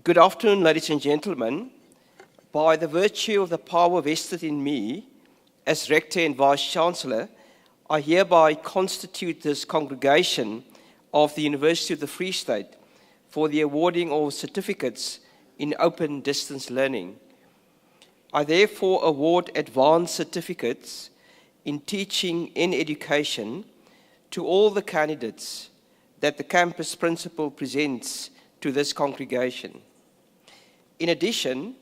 Good afternoon, ladies and gentlemen. By the virtue of the power vested in me as Rector and Vice-Chancellor, I hereby constitute this congregation of the University of the Free State for the awarding of certificates in open distance learning. I therefore award advanced certificates in teaching and education to all the candidates that the campus principal presents to this congregation. In addition,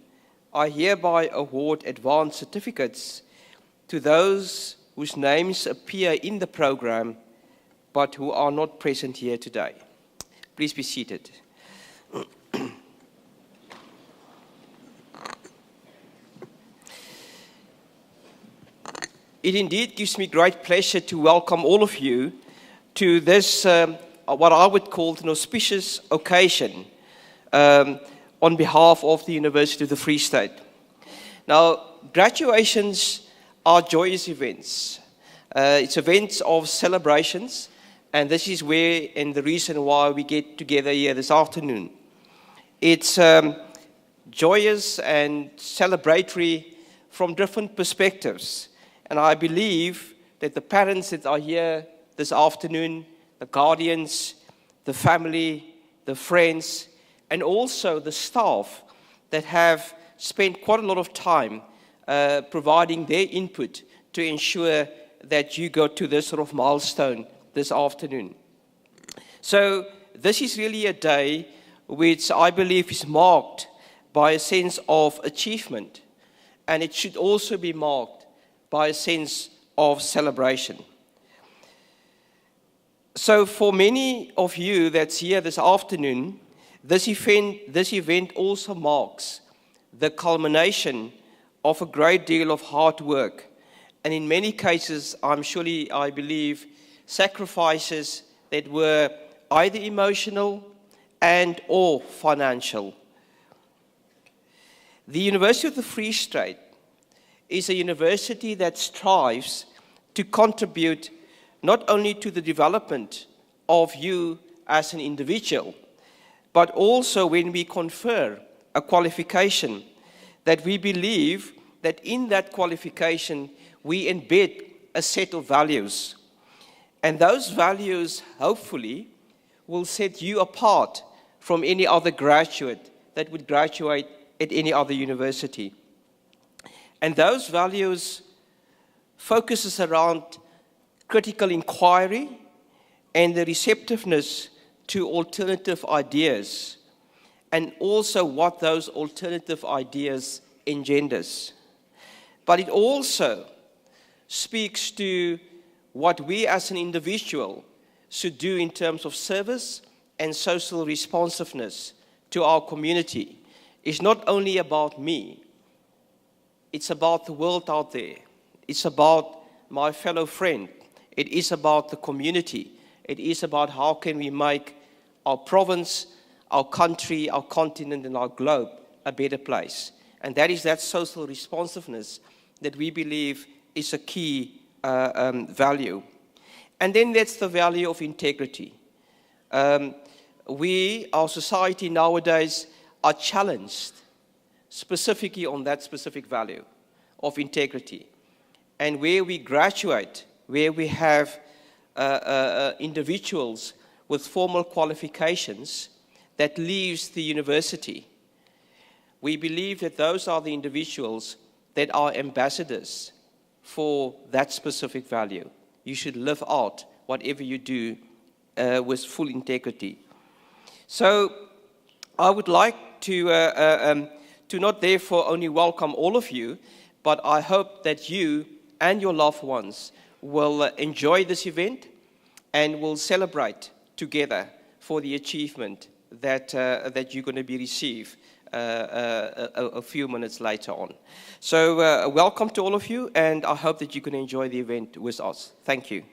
I hereby award advanced certificates to those whose names appear in the program but who are not present here today. Please be seated. It indeed gives me great pleasure to welcome all of you to this, what I would call an auspicious occasion on behalf of the University of the Free State. Now, graduations are joyous events. It's events of celebrations, and this is where and the reason why we get together here this afternoon. It's joyous and celebratory from different perspectives. And I believe that the parents that are here this afternoon, the guardians, the family, the friends, and also the staff that have spent quite a lot of time providing their input to ensure that you go to this sort of milestone this afternoon. So this is really a day which I believe is marked by a sense of achievement, and it should also be marked by a sense of celebration. So for many of you that's here this afternoon, this event also marks the culmination of a great deal of hard work, and in many cases, I believe, sacrifices that were either emotional and or financial. The University of the Free State is a university that strives to contribute not only to the development of you as an individual, but also when we confer a qualification, that we believe that in that qualification we embed a set of values. And those values, hopefully, will set you apart from any other graduate that would graduate at any other university. And those values focuses around critical inquiry and the receptiveness to alternative ideas, and also what those alternative ideas engenders. But it also speaks to what we as an individual should do in terms of service and social responsiveness to our community. It's not only about me. It's about the world out there. It's about my fellow friend. It is about the community. It is about how can we make our province, our country, our continent, and our globe a better place. And that is that social responsiveness that we believe is a key value. And then that's the value of integrity. Our society nowadays are challenged specifically on that specific value of integrity. And where we graduate, where we have individuals with formal qualifications that leaves the university, we believe that those are the individuals that are ambassadors for that specific value. You should live out whatever you do with full integrity. So I would like to not therefore only welcome all of you, but I hope that you and your loved ones will enjoy this event and will celebrate together for the achievement that you're going to be received a few minutes later on. So welcome to all of you, and I hope that you can enjoy the event with us. Thank you.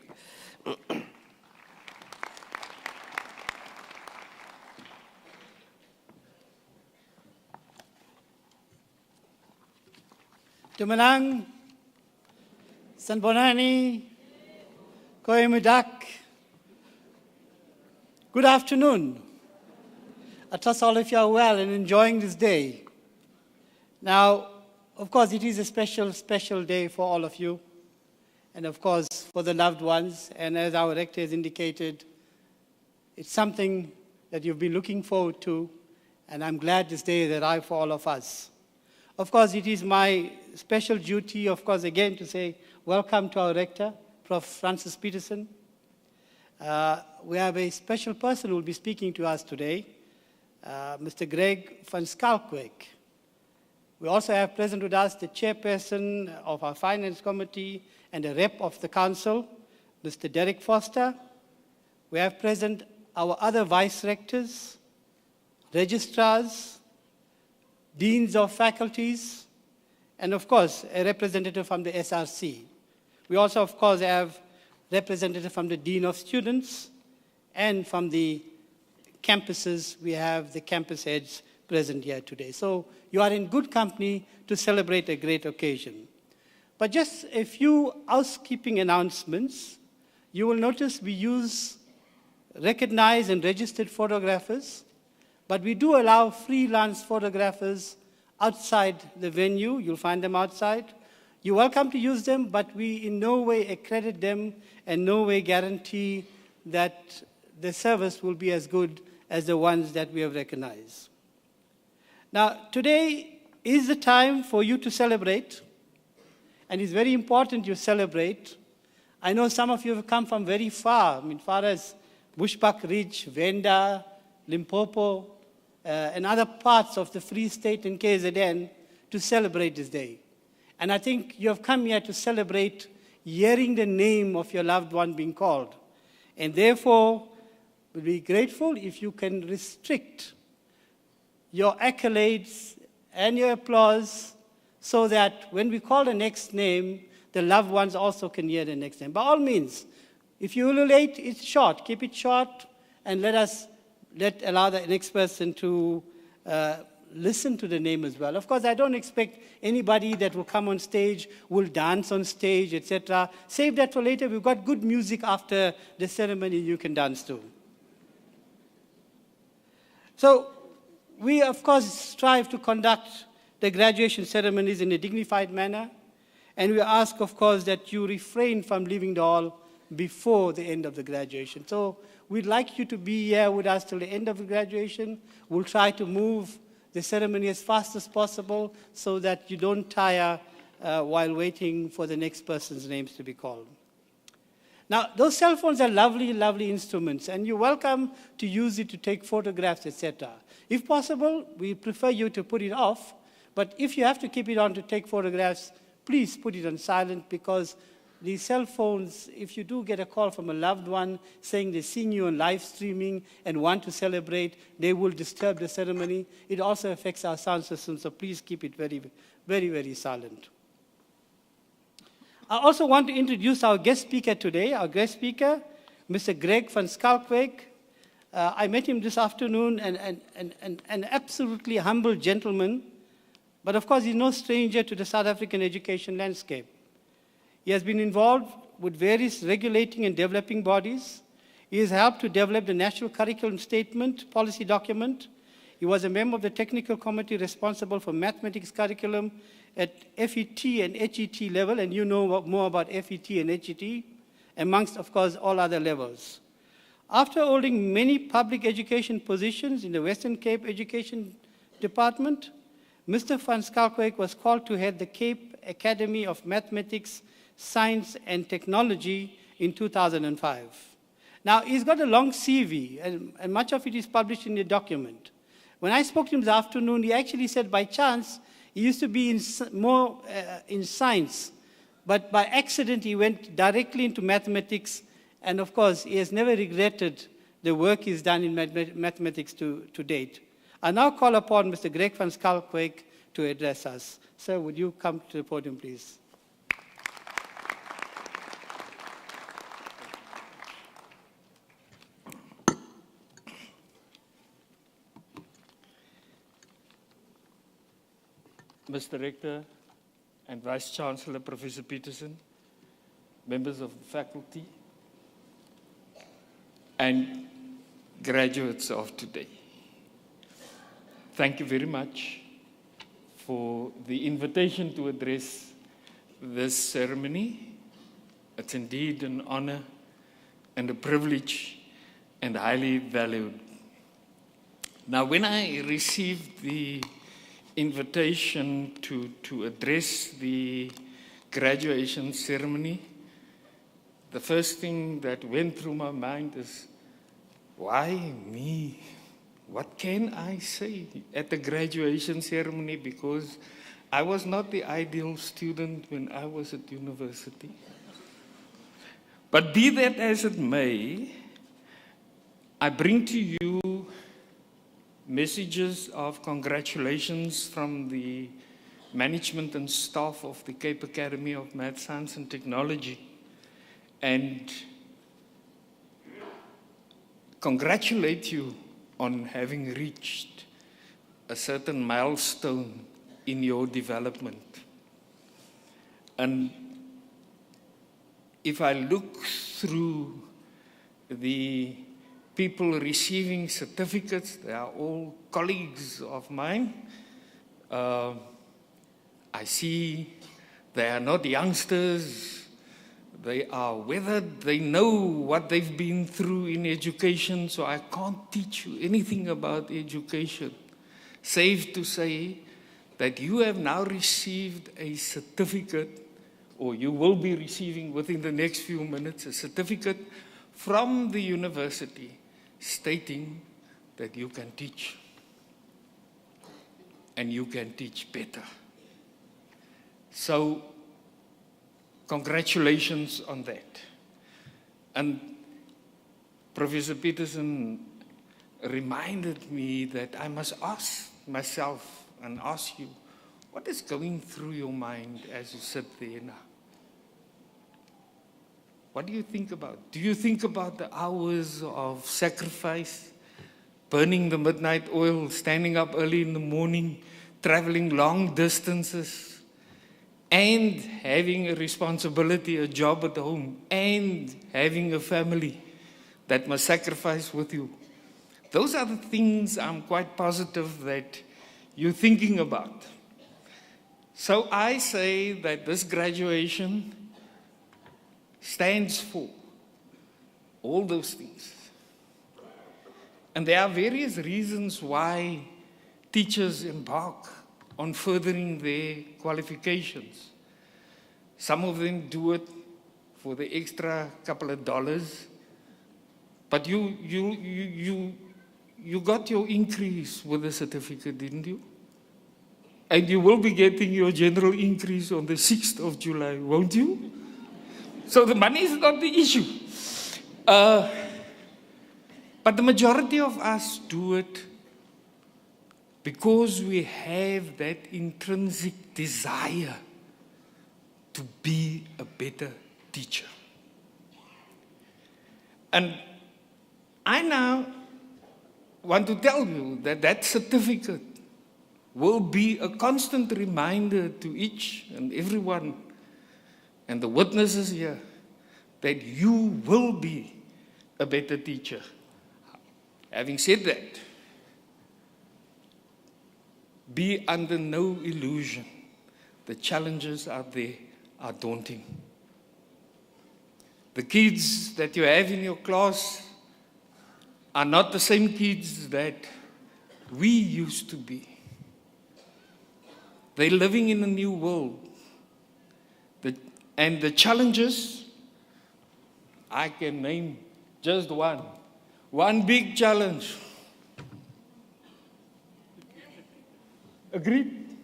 Tumanang, Sanbonani, Koyemudak. Good afternoon. I trust all of you are well and enjoying this day. Now, of course, it is a special, special day for all of you, and of course, for the loved ones. And as our rector has indicated, it's something that you've been looking forward to, and I'm glad this day has arrived for all of us. Of course, it is my special duty, of course, again to say welcome to our rector, Prof. Francis Peterson. We have a special person who will be speaking to us today, Mr. Greg van Schalkwyk. We also have present with us the chairperson of our finance committee and a rep of the council, Mr. Derek Foster. We have present our other vice rectors, registrars, deans of faculties, and of course, a representative from the SRC. We also, of course, have representative from the Dean of Students, and from the campuses, we have the campus heads present here today. So you are in good company to celebrate a great occasion. But just a few housekeeping announcements. You will notice we use recognized and registered photographers, but we do allow freelance photographers outside the venue. You'll find them outside. You're welcome to use them, but we in no way accredit them and no way guarantee that the service will be as good as the ones that we have recognized. Now, today is the time for you to celebrate, and it's very important you celebrate. I know some of you have come from very far, far as Bushbuck Ridge, Venda, Limpopo, and other parts of the Free State and KZN to celebrate this day. And I think you have come here to celebrate hearing the name of your loved one being called. And therefore, we'll be grateful if you can restrict your accolades and your applause so that when we call the next name, the loved ones also can hear the next name. By all means, if you will late, it's short. Keep it short, and allow the next person to listen to the name as well. Of course, I don't expect anybody that will come on stage, will dance on stage, etc. Save that for later. We've got good music after the ceremony you can dance to. So we, of course, strive to conduct the graduation ceremonies in a dignified manner, and we ask, of course, that you refrain from leaving the hall before the end of the graduation. So we'd like you to be here with us till the end of the graduation. We'll try to move the ceremony as fast as possible so that you don't tire while waiting for the next person's names to be called. Now, those cell phones are lovely, lovely instruments, and you're welcome to use it to take photographs, etc. If possible, we prefer you to put it off, but if you have to keep it on to take photographs, please put it on silent, because these cell phones, if you do get a call from a loved one saying they've seen you on live streaming and want to celebrate, they will disturb the ceremony. It also affects our sound system, so please keep it very, very, very silent. I also want to introduce our guest speaker today. Our guest speaker, Mr. Greg van Schalkwyk. I met him this afternoon, an absolutely humble gentleman, but of course he's no stranger to the South African education landscape. He has been involved with various regulating and developing bodies. He has helped to develop the National Curriculum Statement policy document. He was a member of the technical committee responsible for mathematics curriculum at FET and HET level, and you know more about FET and HET, amongst, of course, all other levels. After holding many public education positions in the Western Cape Education Department, Mr. van Schalkwyk was called to head the Cape Academy of Mathematics, Science and Technology in 2005. Now, he's got a long CV, and much of it is published in the document. When I spoke to him this afternoon, he actually said by chance, he used to be more in science, but by accident he went directly into mathematics, and of course, he has never regretted the work he's done in mathematics to date. I now call upon Mr. Greg van Schalkwyk to address us. Sir, would you come to the podium, please? Mr. Rector and Vice Chancellor Professor Peterson, members of the faculty, and graduates of today. thank you very much for the invitation to address this ceremony. It's indeed an honor and a privilege and highly valued. Now, when I received the invitation to address the graduation ceremony, the first thing that went through my mind is, why me? What can I say at the graduation ceremony? Because I was not the ideal student when I was at university. But be that as it may, I bring to you messages of congratulations from the management and staff of the Cape Academy of Math, Science and Technology, and congratulate you on having reached a certain milestone in your development. And if I look through the people receiving certificates, they are all colleagues of mine. I see they are not youngsters. They are weathered. They know what they've been through in education, so I can't teach you anything about education. Safe to say that you have now received a certificate, or you will be receiving within the next few minutes, a certificate from the university stating that you can teach. And you can teach better. So, congratulations on that. And Professor Peterson reminded me that I must ask myself and ask you, what is going through your mind as you sit there now? What do you think about? Do you think about the hours of sacrifice, burning the midnight oil, standing up early in the morning, traveling long distances, and having a responsibility, a job at home, and having a family that must sacrifice with you? Those are the things I'm quite positive that you're thinking about. So I say that this graduation stands for all those things. And there are various reasons why teachers embark on furthering their qualifications. Some of them do it for the extra couple of dollars, but you got your increase with the certificate, didn't you? And you will be getting your general increase on the 6th of July, won't you? So the money is not the issue. But the majority of us do it because we have that intrinsic desire to be a better teacher. And I now want to tell you that that certificate will be a constant reminder to each and everyone and the witnesses here that you will be a better teacher. Having said that, be under no illusion. The challenges out there are daunting. The kids that you have in your class are not the same kids that we used to be. They're living in a new world. And the challenges, I can name just one. One big challenge. Agreed?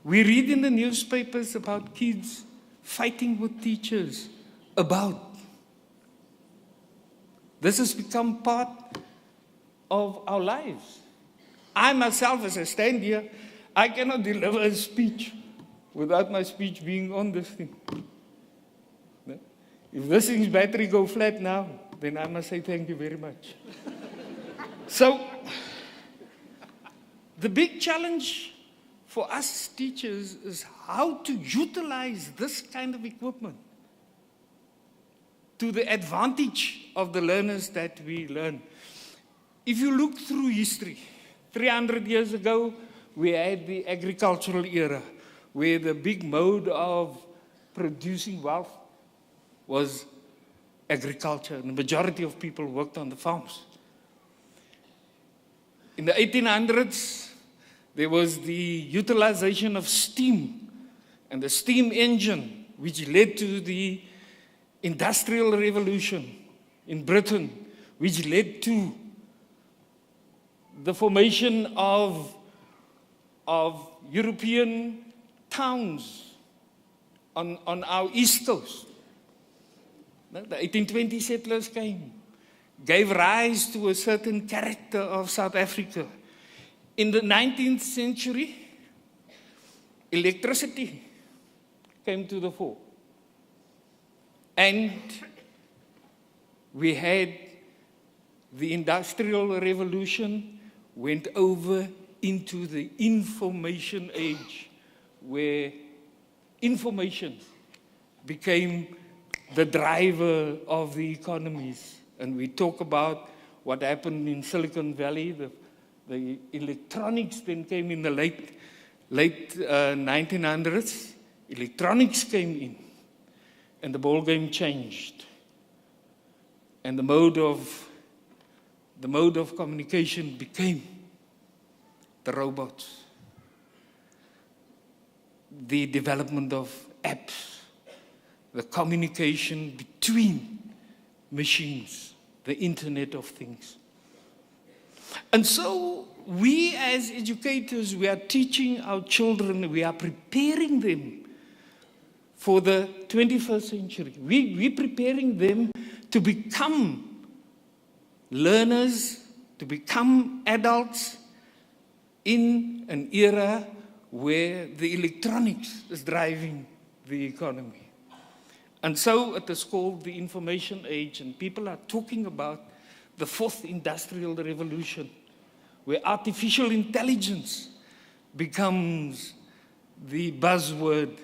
We read in the newspapers about kids fighting with teachers about. This has become part of our lives. I myself, as I stand here, I cannot deliver a speech without my speech being on this thing. If this thing's battery go flat now, then I must say thank you very much. So, the big challenge for us teachers is how to utilize this kind of equipment to the advantage of the learners that we learn. If you look through history, 300 years ago, we had the agricultural era, where the big mode of producing wealth was agriculture, and the majority of people worked on the farms. In the 1800s, there was the utilization of steam and the steam engine, which led to the Industrial Revolution in Britain, which led to the formation of European towns on our East Coast. The 1820 settlers came, gave rise to a certain character of South Africa. In the 19th century, electricity came to the fore. And we had the Industrial Revolution, went over into the information age, where information became the driver of the economies. And we talk about what happened in Silicon Valley. The electronics then came in the late 1900s. Electronics came in, and the ball game changed. And the mode of communication became the robots, the development of apps, the communication between machines, the Internet of Things. And so we as educators, we are teaching our children, we are preparing them for the 21st century. We're preparing them to become learners, to become adults in an era where the electronics is driving the economy. And so it is called the information age, and people are talking about the fourth industrial revolution, where artificial intelligence becomes the buzzword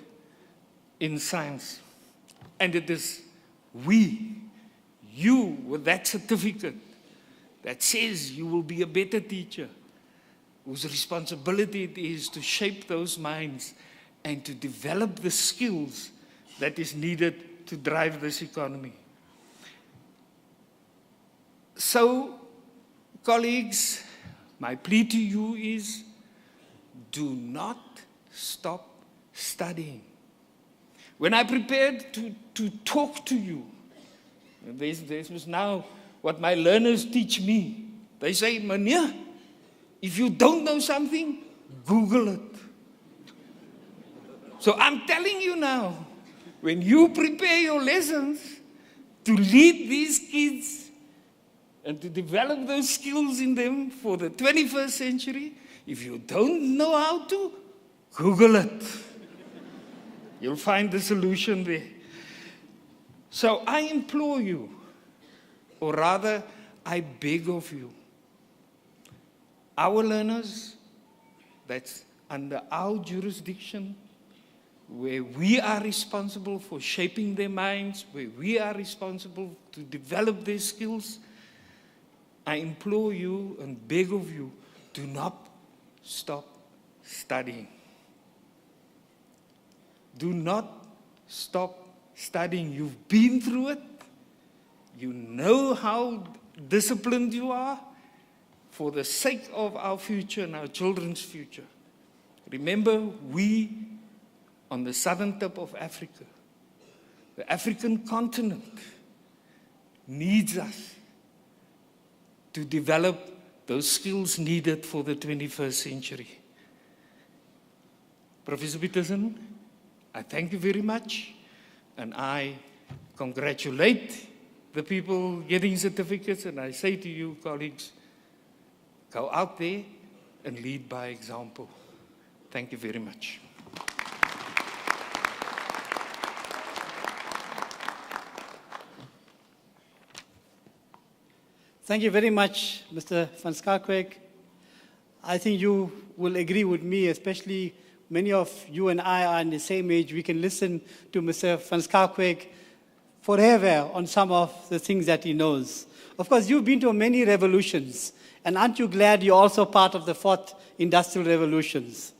in science. And it is you with that certificate that says you will be a better teacher, whose responsibility it is to shape those minds and to develop the skills that is needed to drive this economy. So, colleagues, my plea to you is, do not stop studying. When I prepared to talk to you, this is now what my learners teach me. They say, Meneer, if you don't know something, Google it. So I'm telling you now, when you prepare your lessons to lead these kids and to develop those skills in them for the 21st century, if you don't know how to, Google it. You'll find the solution there. So I implore you, or rather, I beg of you, our learners, that's under our jurisdiction, where we are responsible for shaping their minds, where we are responsible to develop their skills, I implore you and beg of you, do not stop studying. Do not stop studying. You've been through it. You know how disciplined you are for the sake of our future and our children's future. Remember, we on the southern tip of Africa, the African continent, needs us to develop those skills needed for the 21st century. Professor Peterson, I thank you very much, and I congratulate the people getting certificates, and I say to you, colleagues, go out there and lead by example. Thank you very much. Thank you very much, Mr. van Schalkwyk. I think you will agree with me, especially many of you and I are in the same age. We can listen to Mr. van Schalkwyk forever on some of the things that he knows. Of course, you've been to many revolutions, And aren't you glad you're also part of the 4th Industrial Revolutions?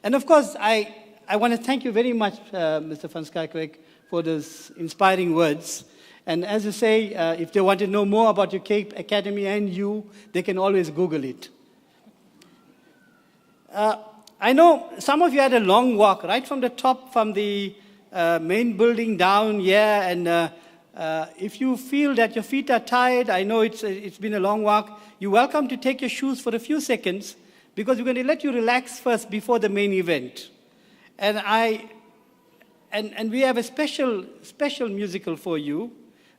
And of course, I want to thank you very much, Mr. van Schaikwyk, for those inspiring words. And as you say, if they want to know more about your Cape Academy and you, they can always Google it. I know some of you had a long walk, right from the top, from the main building down here. And if you feel that your feet are tired, I know it's been a long walk, you're welcome to take your shoes for a few seconds, because we're going to let you relax first before the main event. And we have a special musical for you,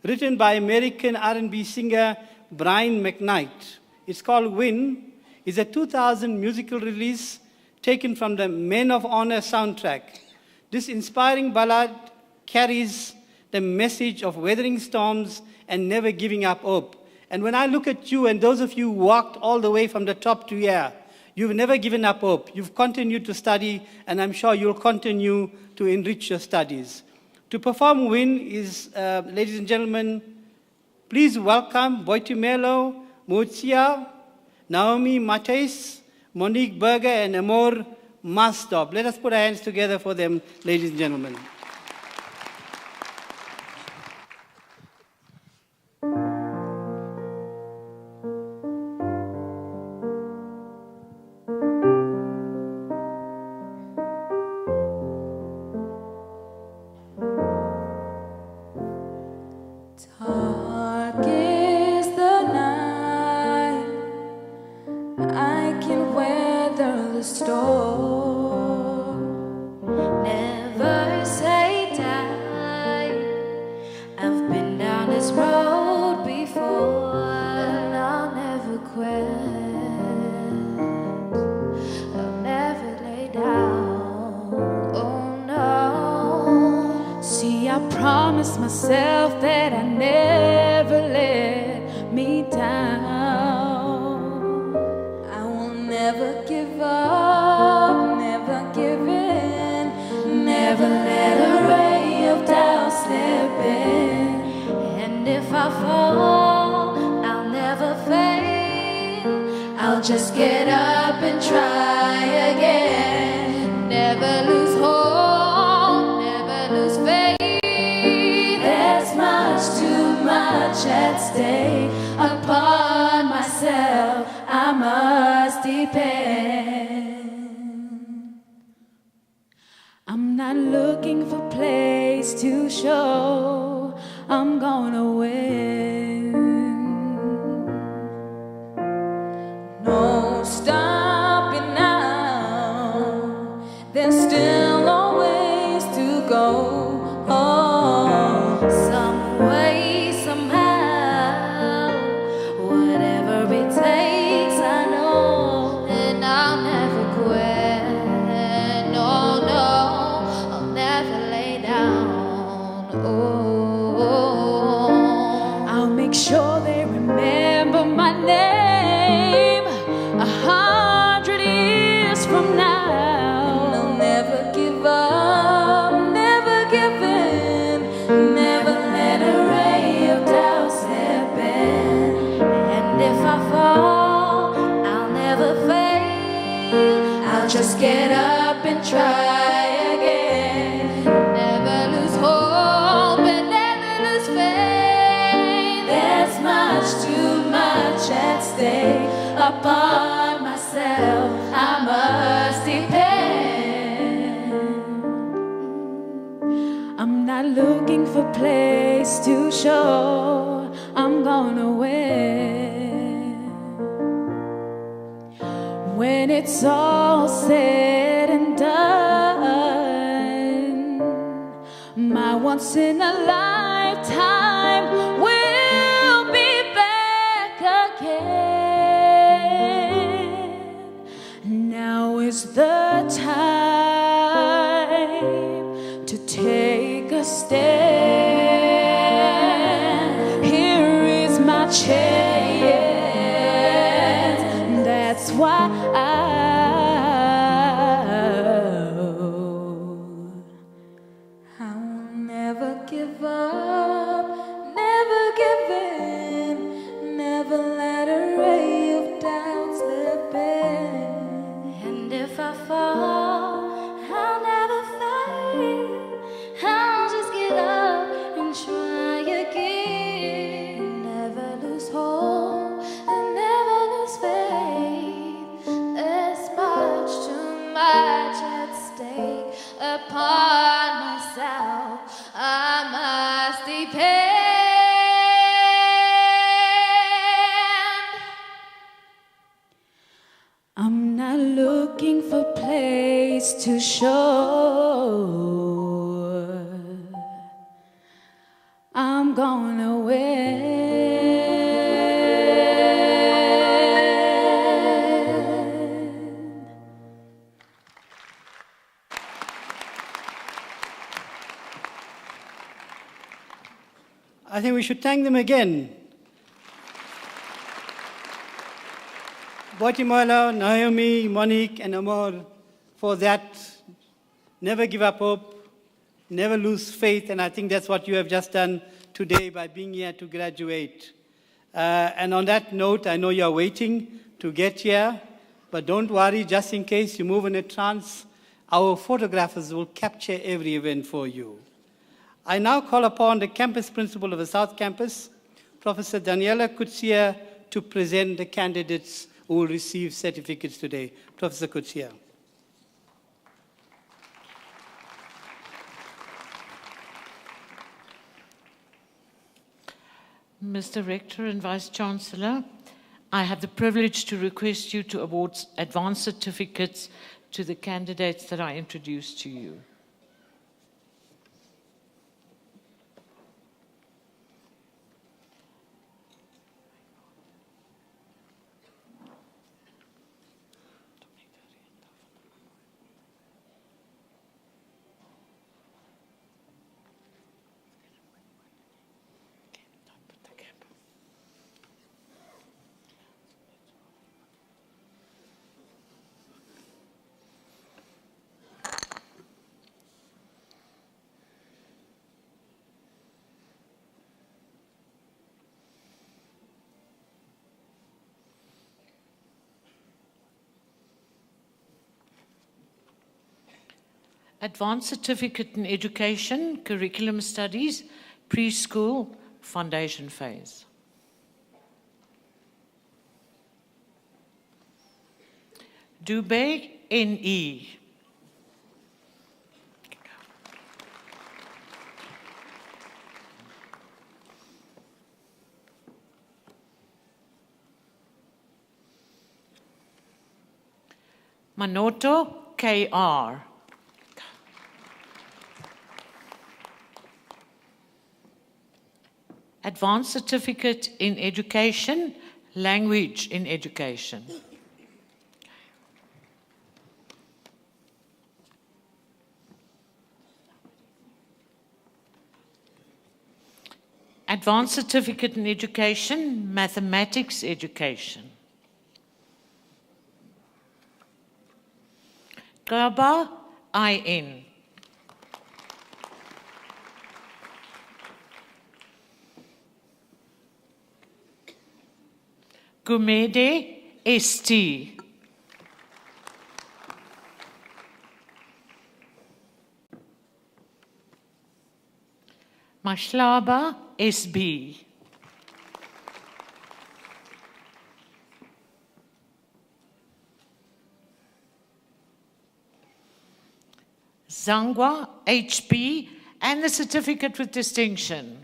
written by American R&B singer Brian McKnight. It's called Win. It's a 2000 musical release taken from the Men of Honor soundtrack. This inspiring ballad carries the message of weathering storms and never giving up hope. And when I look at you and those of you who walked all the way from the top to here, you've never given up hope. You've continued to study, and I'm sure you'll continue to enrich your studies. To perform Win is, ladies and gentlemen, please welcome Boitumelo Mutia, Naomi Mates, Monique Berger, and Amor Mastop. Let us put our hands together for them, ladies and gentlemen. When it's all said and done, my once in a lifetime will be back again. Now is the time to take a stand. Here is my chance. That's why I'll never give up, never give in, never let a ray of doubt gonna win. I think we should thank them again. Boitimola, Naomi, Monique, and Amor for that. Never give up hope, never lose faith, and I think that's what you have just done today by being here to graduate. And on that note, I know you're waiting to get here, but don't worry, just in case you move in a trance, our photographers will capture every event for you. I now call upon the campus principal of the South Campus, Professor Daniela Kutsia, to present the candidates who will receive certificates today. Professor Kutsia. Mr. Rector and Vice-Chancellor, I have the privilege to request you to award advanced certificates to the candidates that I introduced to you. Advanced Certificate in Education, Curriculum Studies, Preschool, Foundation Phase. Dube, N.E. Manoto, K.R. Advanced Certificate in Education, Language in Education. Advanced Certificate in Education, Mathematics Education. Gaba, I.N. Gumede, S.T. Mashlaba, S.B. Zangwa, H.P. and the Certificate with Distinction.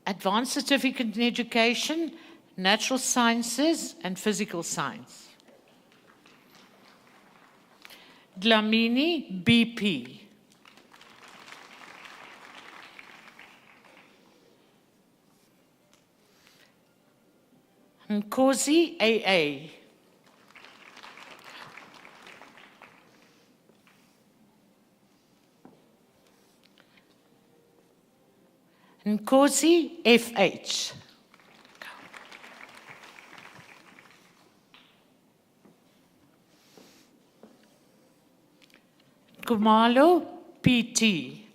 Advanced Certificate in Education, Natural Sciences and Physical Science. Dlamini, BP. Nkosi, AA. Nkosi, FH. Kumalo, PT.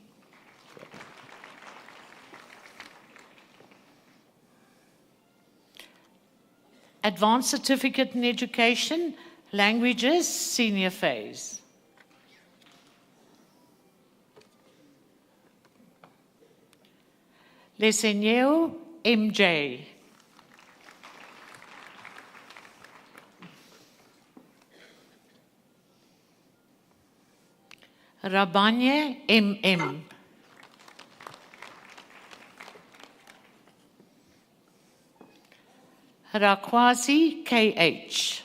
Advanced Certificate in Education, Languages, Senior Phase. Leseneo, MJ. Rabanye, MM. Rakwazi, KH.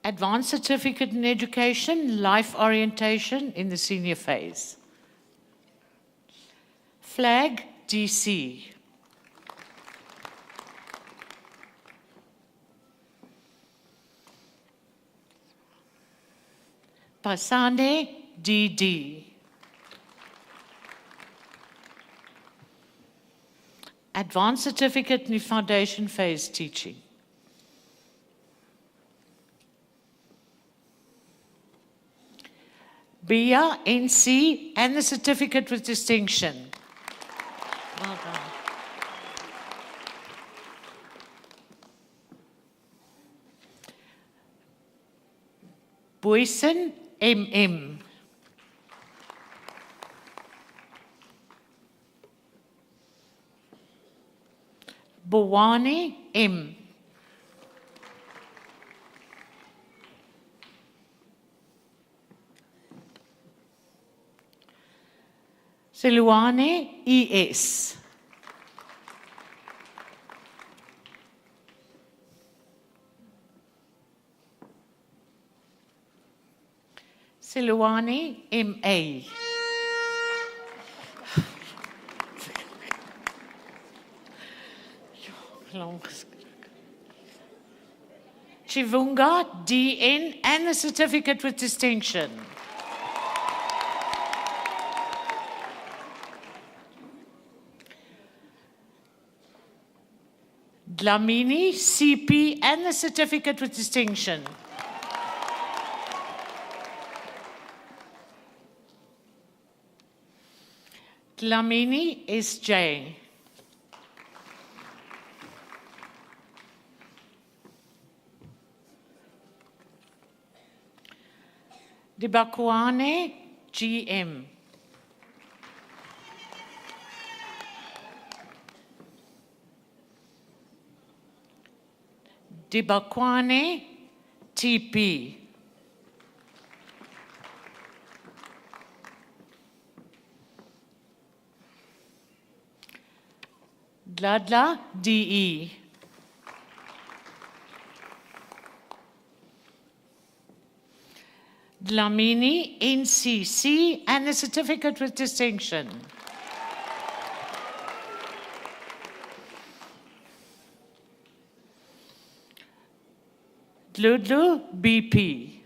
Advanced Certificate in Education, Life Orientation in the senior phase. Flag, DC. Pasande, DD. Advanced Certificate in the Foundation Phase Teaching. BIA, NC, and the Certificate with Distinction. Well done. Boyson, MM. Bowani, M. Seluane, ES. Seluane, MA. Chivunga, DN, and the Certificate with Distinction. Dlamini, CP, and the Certificate with Distinction. Dlamini, SJ. Dibakwane, GM. Dibakwane, TP. Dladla, DE. Dlamini, NCC, and the Certificate with Distinction. Dludlu, BP.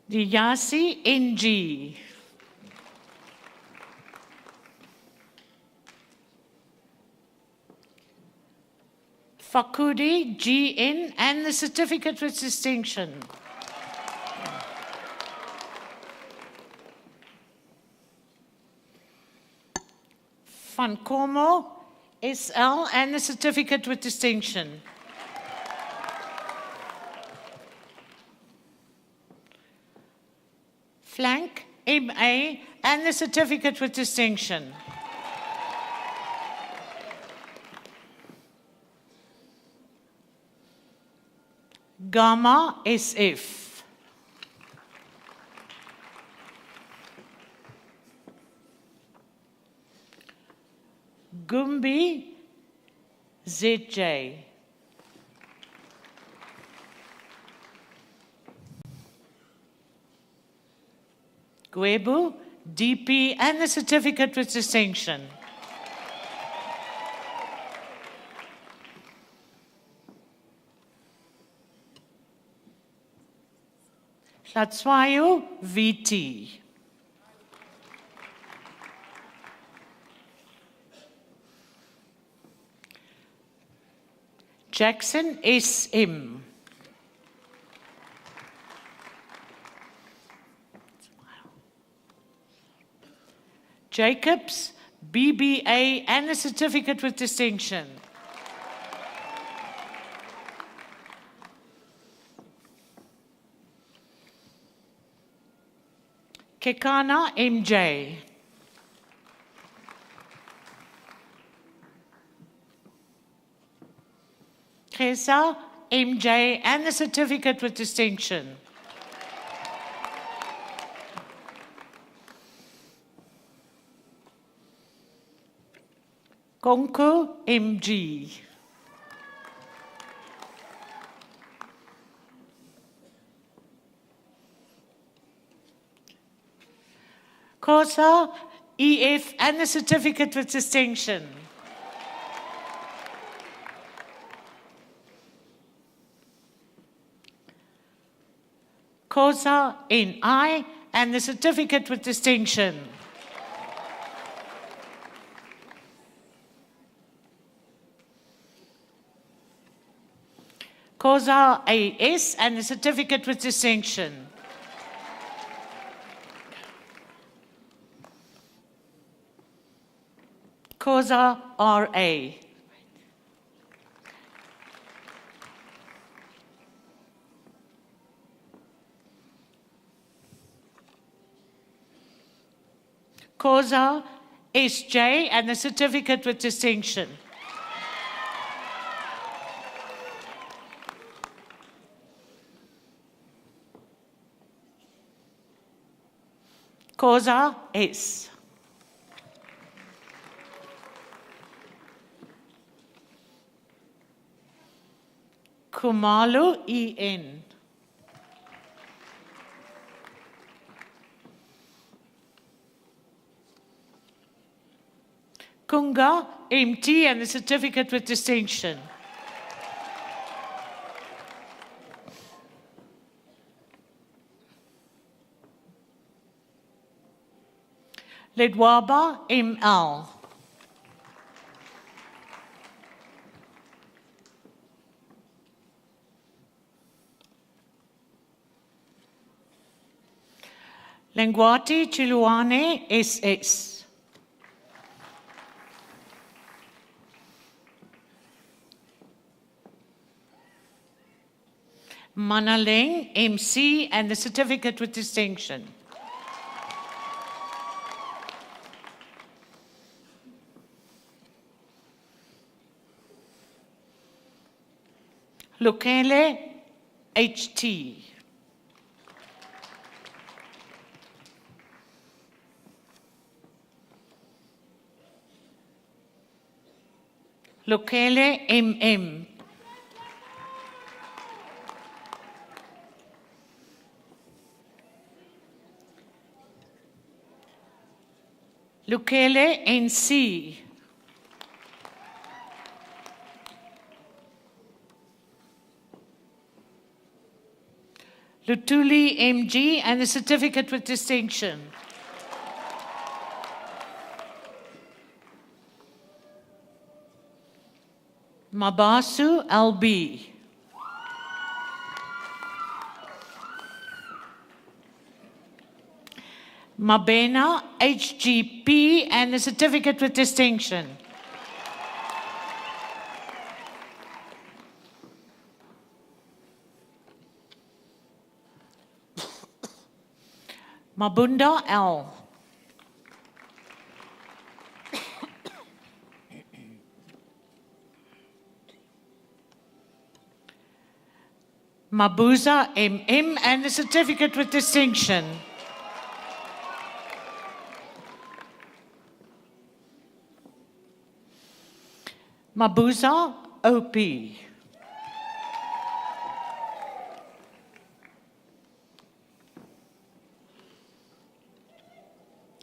Diyasi, NG. Fakudi, GN, and the Certificate with Distinction. Fancomo, SL, and the Certificate with Distinction. Flank, MA, and the Certificate with Distinction. Gamma, SF. Gumbi, ZJ. Gwebu, DP, and the Certificate with Distinction. Hlatswayo, VT. Jackson, SM. Jacobs, BBA, and the Certificate with Distinction. Kekana, MJ. Kesa, MJ, and the Certificate with Distinction. Konko MG. Kosa EF and the certificate with distinction. Kosa NI and the certificate with distinction. Kosa AS and the certificate with distinction. Kosa RA. Kosa SJ and the certificate with distinction. Kosa S. Kumalu EN. Kunga MT and the certificate with distinction. Ledwaba ML. Lengwati Chiluane SS. Manaleng MC and the certificate with distinction. Lukele HT. Lukele MM. Lukele NC. Lutuli MG and the certificate with distinction. Mabasu LB. Mabena HGP and the certificate with distinction. Mabunda L. Mabuza MM and the certificate with distinction. Mabuza OP.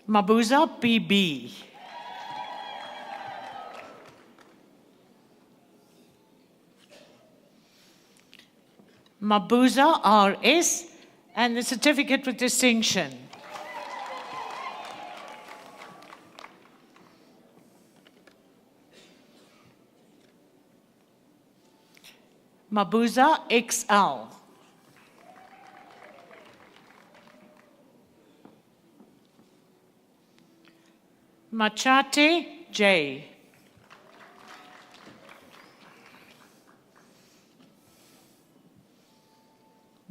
Mabuza PB. Mabuza RS and the certificate with distinction. Mabuza XL. Machate J.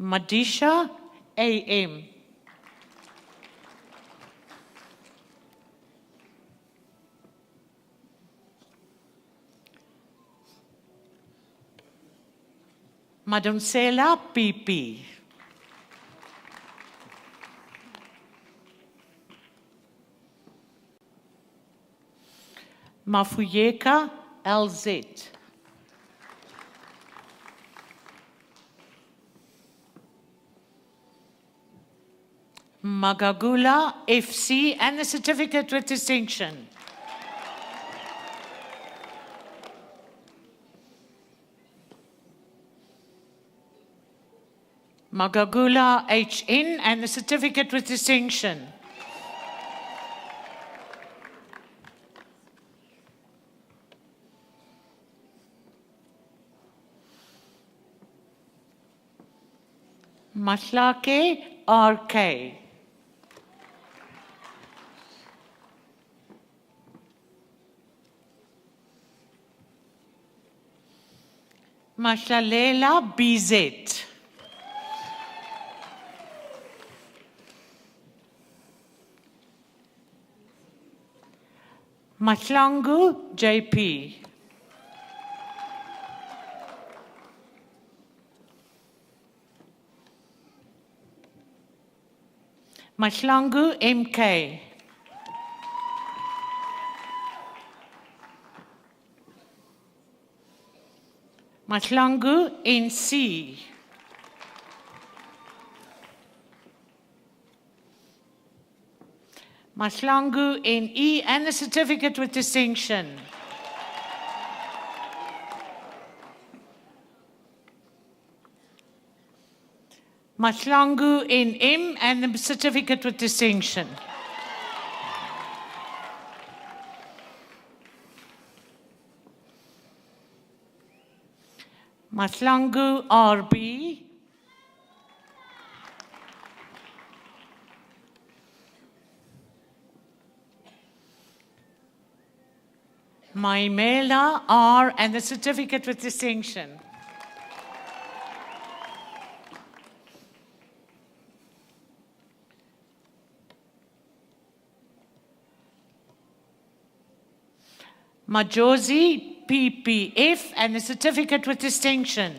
Madisha AM. Madonsela PP. Mafuyeka LZ. Magagula FC and the certificate with distinction. Magagula HN and the certificate with distinction. Mahlake RK. Mahlalela BZ. Mahlangu JP. Mahlangu MK. Mahlangu NC. Mahlangu NE and the certificate with distinction. Mahlangu NM and the certificate with distinction. Mahlangu RB. Maimela R and the certificate with distinction. Majosi PPF and the certificate with distinction.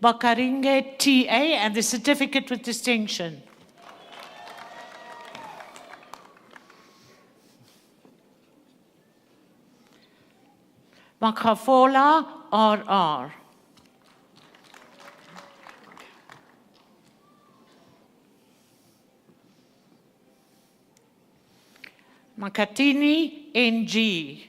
Bakaringe TA and the certificate with distinction. Makafola RR. Makatini NG.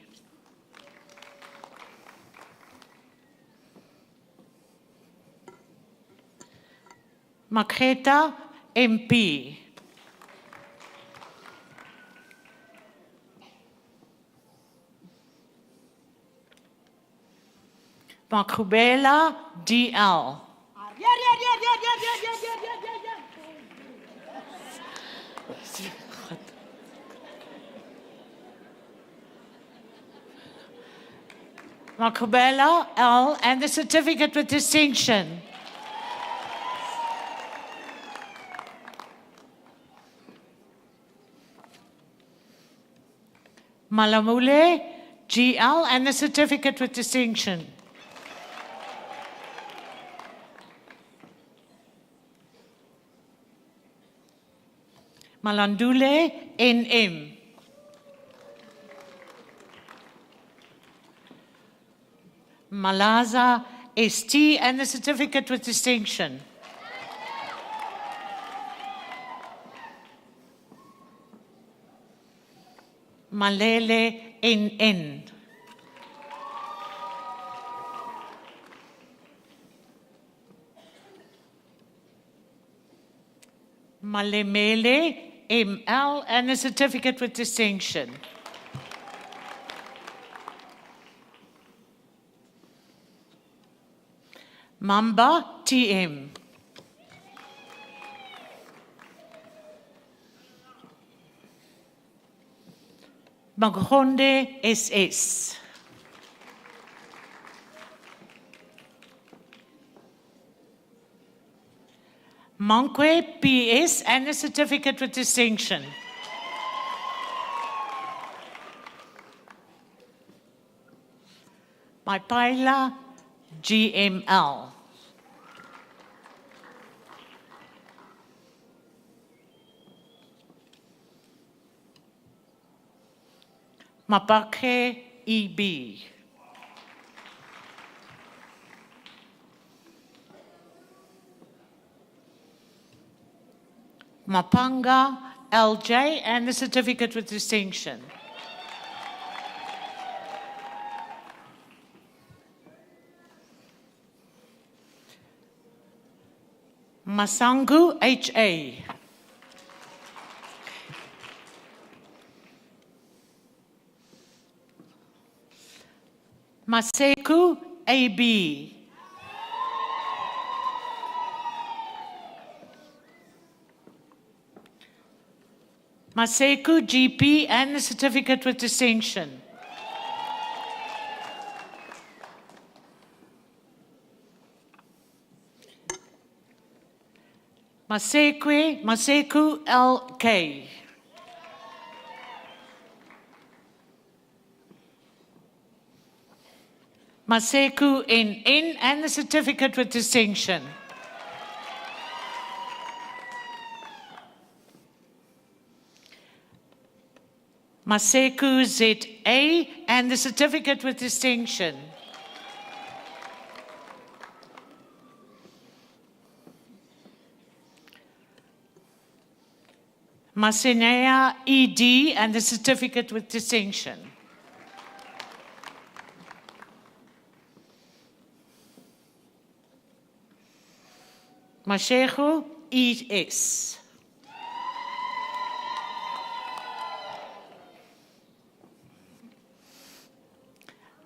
Makheta MP. Makubela DL. Makubela L and the certificate with distinction. Malamule GL and the certificate with distinction. Malandule NM. Malaza ST and the certificate with distinction. Malele NN. Malemele ML and a certificate with distinction. Mamba TM. Maghonde SS. Mankwe PS and a certificate with distinction. Maipaila GML. Mapake EB. Mapanga LJ and the certificate with distinction. Masangu HA. Maseku AB. Maseku GP and the certificate with distinction. Maseku LK. Maseku NN and the certificate with distinction. Maseku ZA and the certificate with distinction. Masenea ED and the certificate with distinction. Mashehu ES.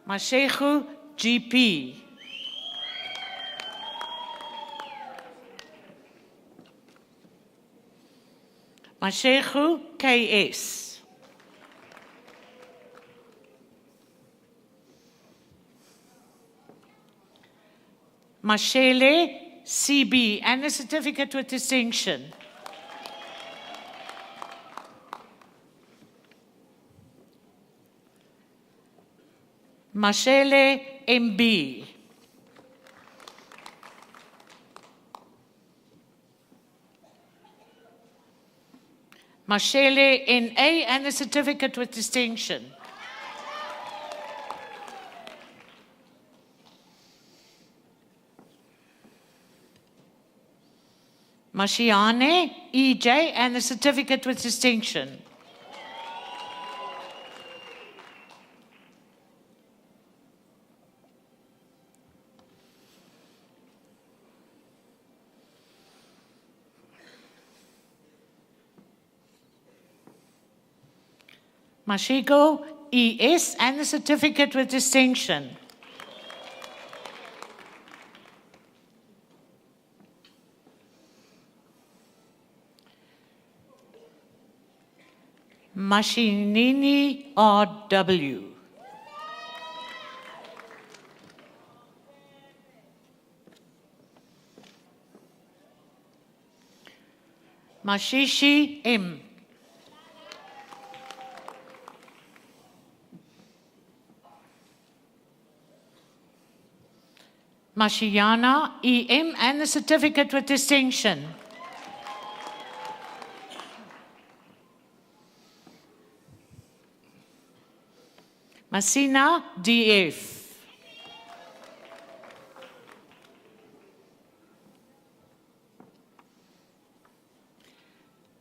Mashehu GP. Mashehu KS. Mashele CB and a certificate with distinction. Mashele MB. Mashele NA and a certificate with distinction. Mashiane EJ and a certificate with distinction. Mashigo ES and the certificate with distinction. Mashinini RW. Mashishi M. Mashiana EM and the certificate with distinction. Masina DF.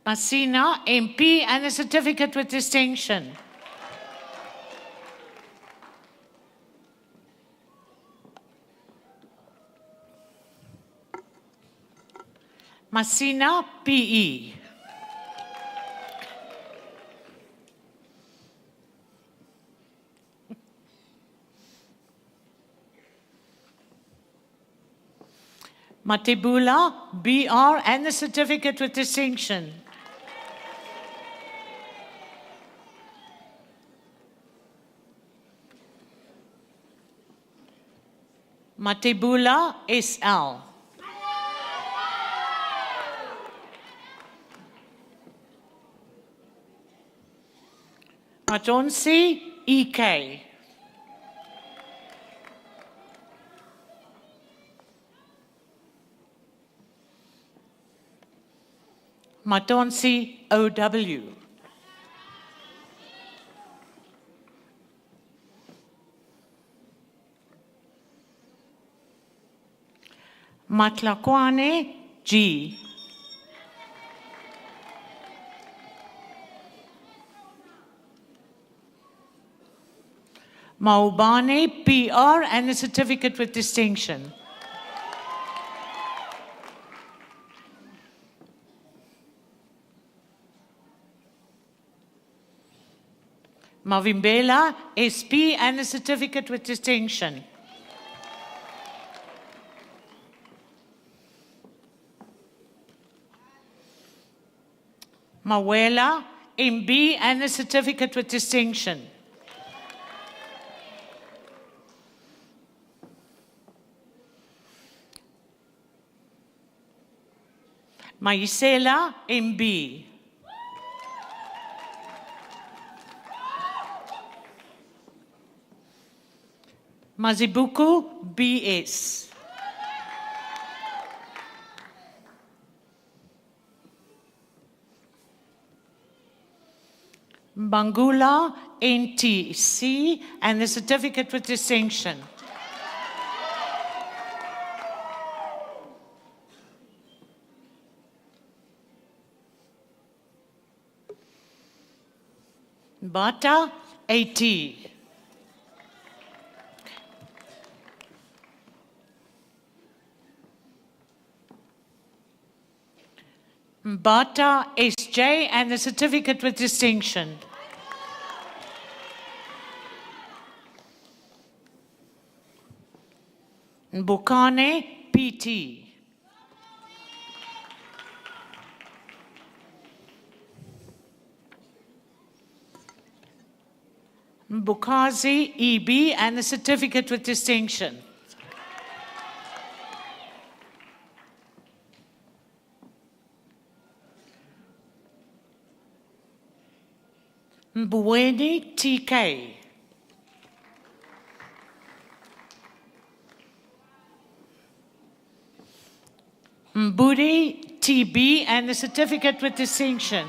Masina MP and a certificate with distinction. Masina PE. Matebula BR and the certificate with distinction. Matebula SL. Matonsi EK. Matonsi OW. Matlakwane G. Maubane PR and a certificate with distinction. Mavimbela SP and a certificate with distinction. Mawela MB and a certificate with distinction. Maisela MB. Mazibuku BS. Bangula NTC and the certificate with distinction. Bata AT. Bata SJ and the certificate with distinction. Bukane PT. Bukazi EB and the certificate with distinction. Mbuweni TK. Mbudi TB and the certificate with distinction.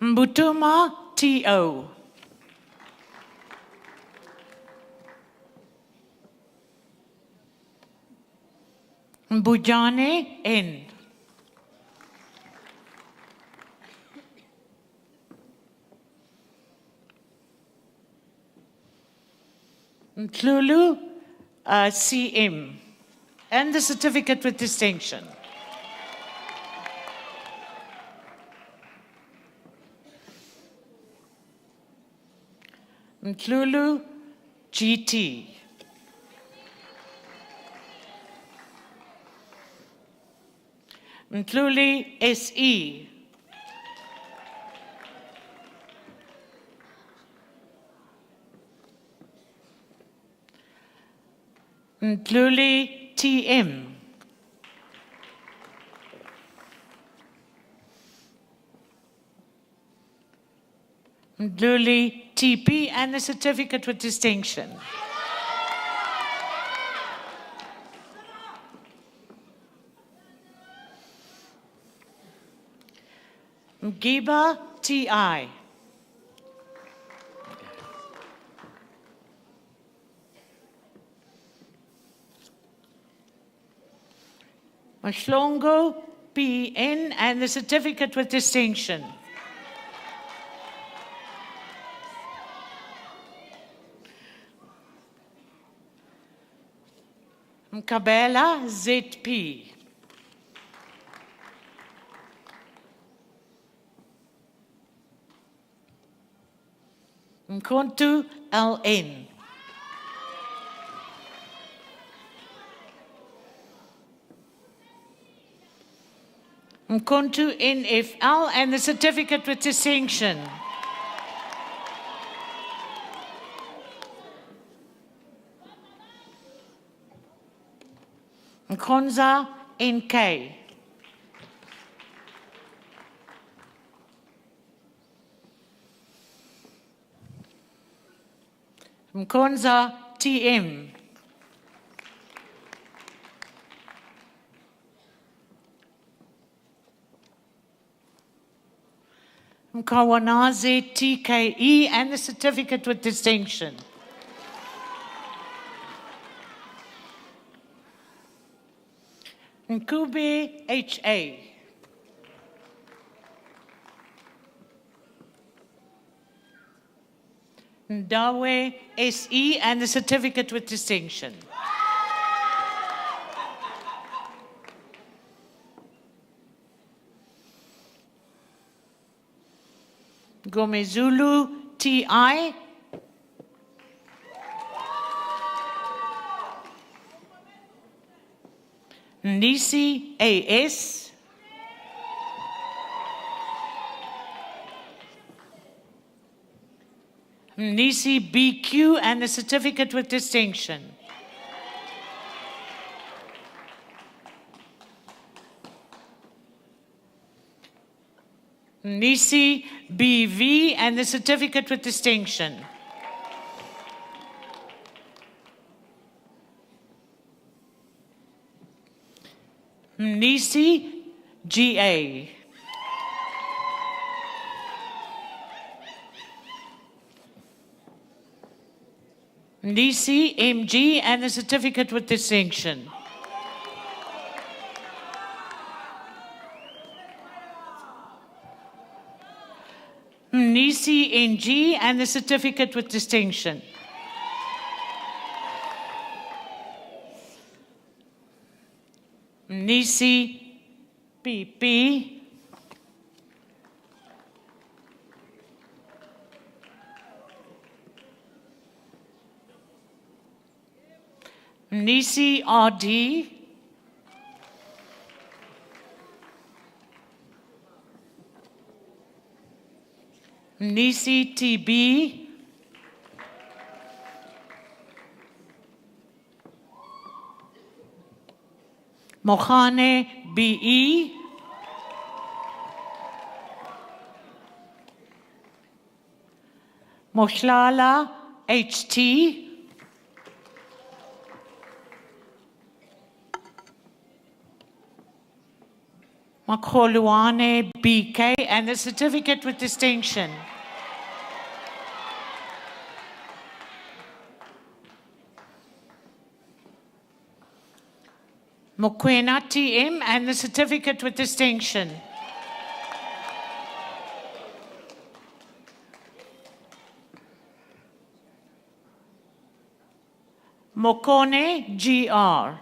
Mbutuma TO. Mbujane N. Mtlulu CM and the certificate with distinction. Mtlulu GT. Mtluli SE. Mtluli TM. Mtluli TP and the certificate with distinction. Mgiba TI. Mashlongo PN and the certificate with distinction. Mkabela ZP. Mkontu LN. Mkontu NFL and the certificate with distinction. Mkonza NK. Mkonza TM. Mkawanaze TKE and the certificate with distinction. Nkube HA. Ndawe SE and the certificate with distinction. Gomezulu TI. Nisi AS. Nisi BQ and the certificate with distinction. Nisi BV and the certificate with distinction. Nisi GA. Nisi MG and the certificate with distinction. Nisi NG and the certificate with distinction. Nisi PP. Nisi RD. Nisi TB. Mohane BE. Mohlala HT. Makholwane BK and the certificate with distinction. Mokwena TM and the certificate with distinction. Mokone GR.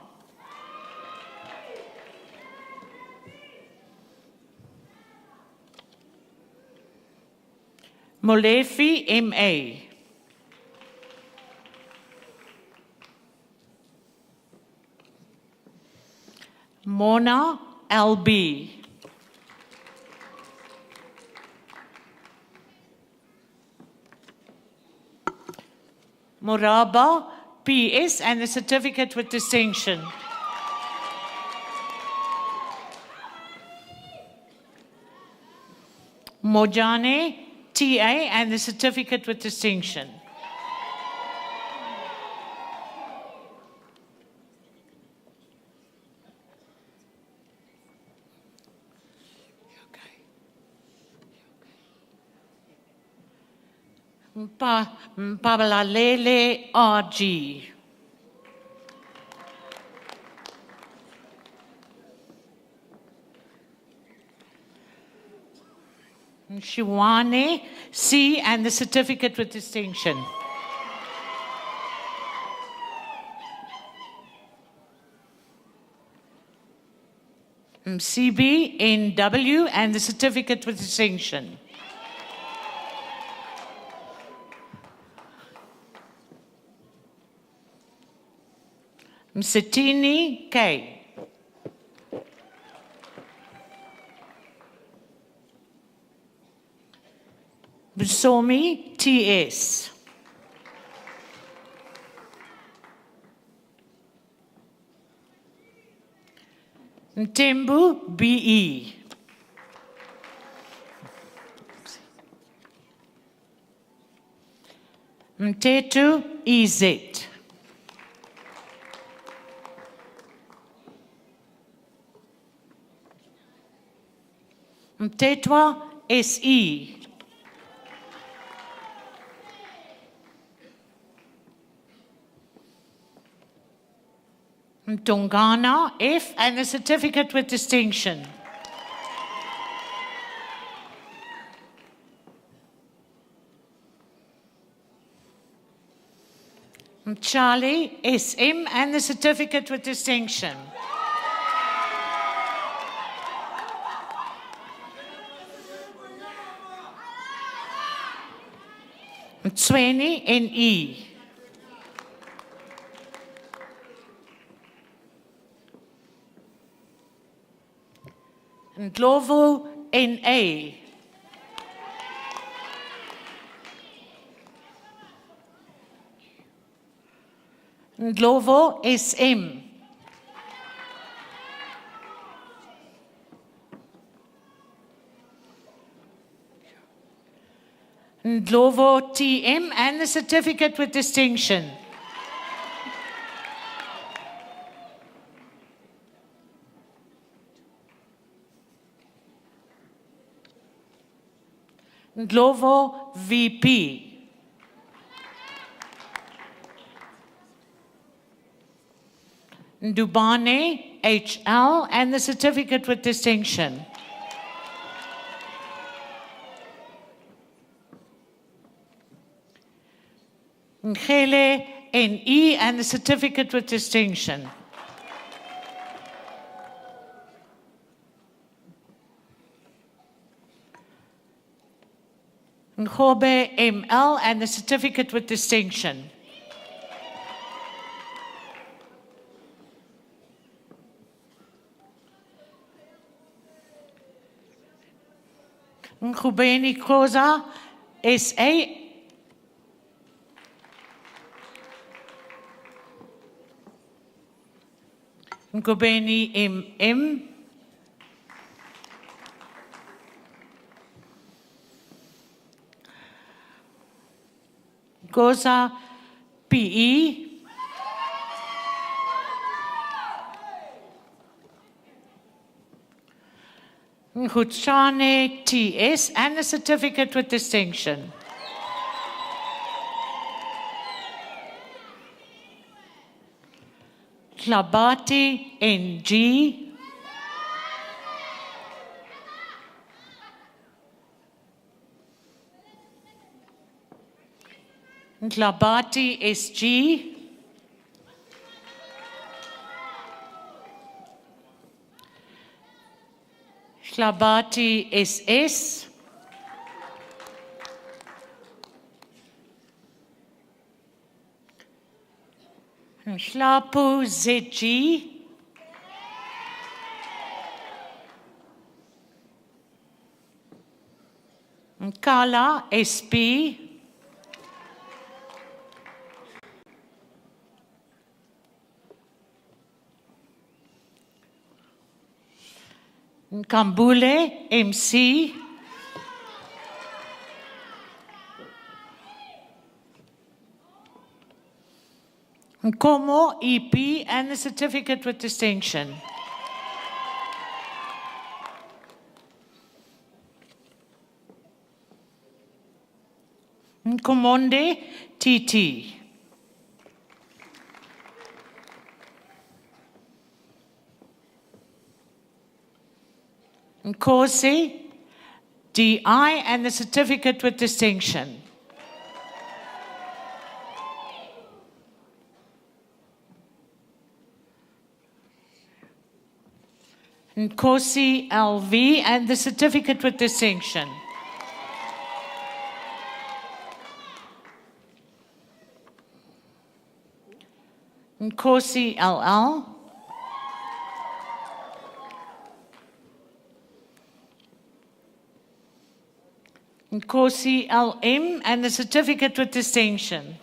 Molefi MA. Mona LB. Moraba PS and the certificate with distinction. Mojane TA and the certificate with distinction. Pabalalele RG. Shiwane C and the certificate with distinction. CB NW and the certificate with distinction. Msitini K. Busomi TS. Ntembu BE. Mtetu EZ. Mtetwa SE. Tongana, F, and a certificate with distinction. Charlie, SM, and the certificate with distinction. Mtsweni, NE. Ndlovu, NA. Ndlovu, SM. Ndlovu, TM, and the certificate with distinction. Ndlovu, VP. Ndubane, HL, and the certificate with distinction. Ngele, NE, and the certificate with distinction. Ngobe, ML, and the certificate with distinction. Ngubeni Koza, SA. Ngubeni MM. Goza, PE. Ngutshane, TS, and a certificate with distinction. Klabati, NG. Klabati, SG. Klabati, SS. Hlapu, ZG. Nkala, SP. Nkambule, MC. Nkomo, EP, and the certificate with distinction. Nkomonde, TT. Nkosi, DI, and the certificate with distinction. Nkosi, LV, and the certificate with distinction. Nkosi, LL. Nkosi, LM, and the certificate with distinction.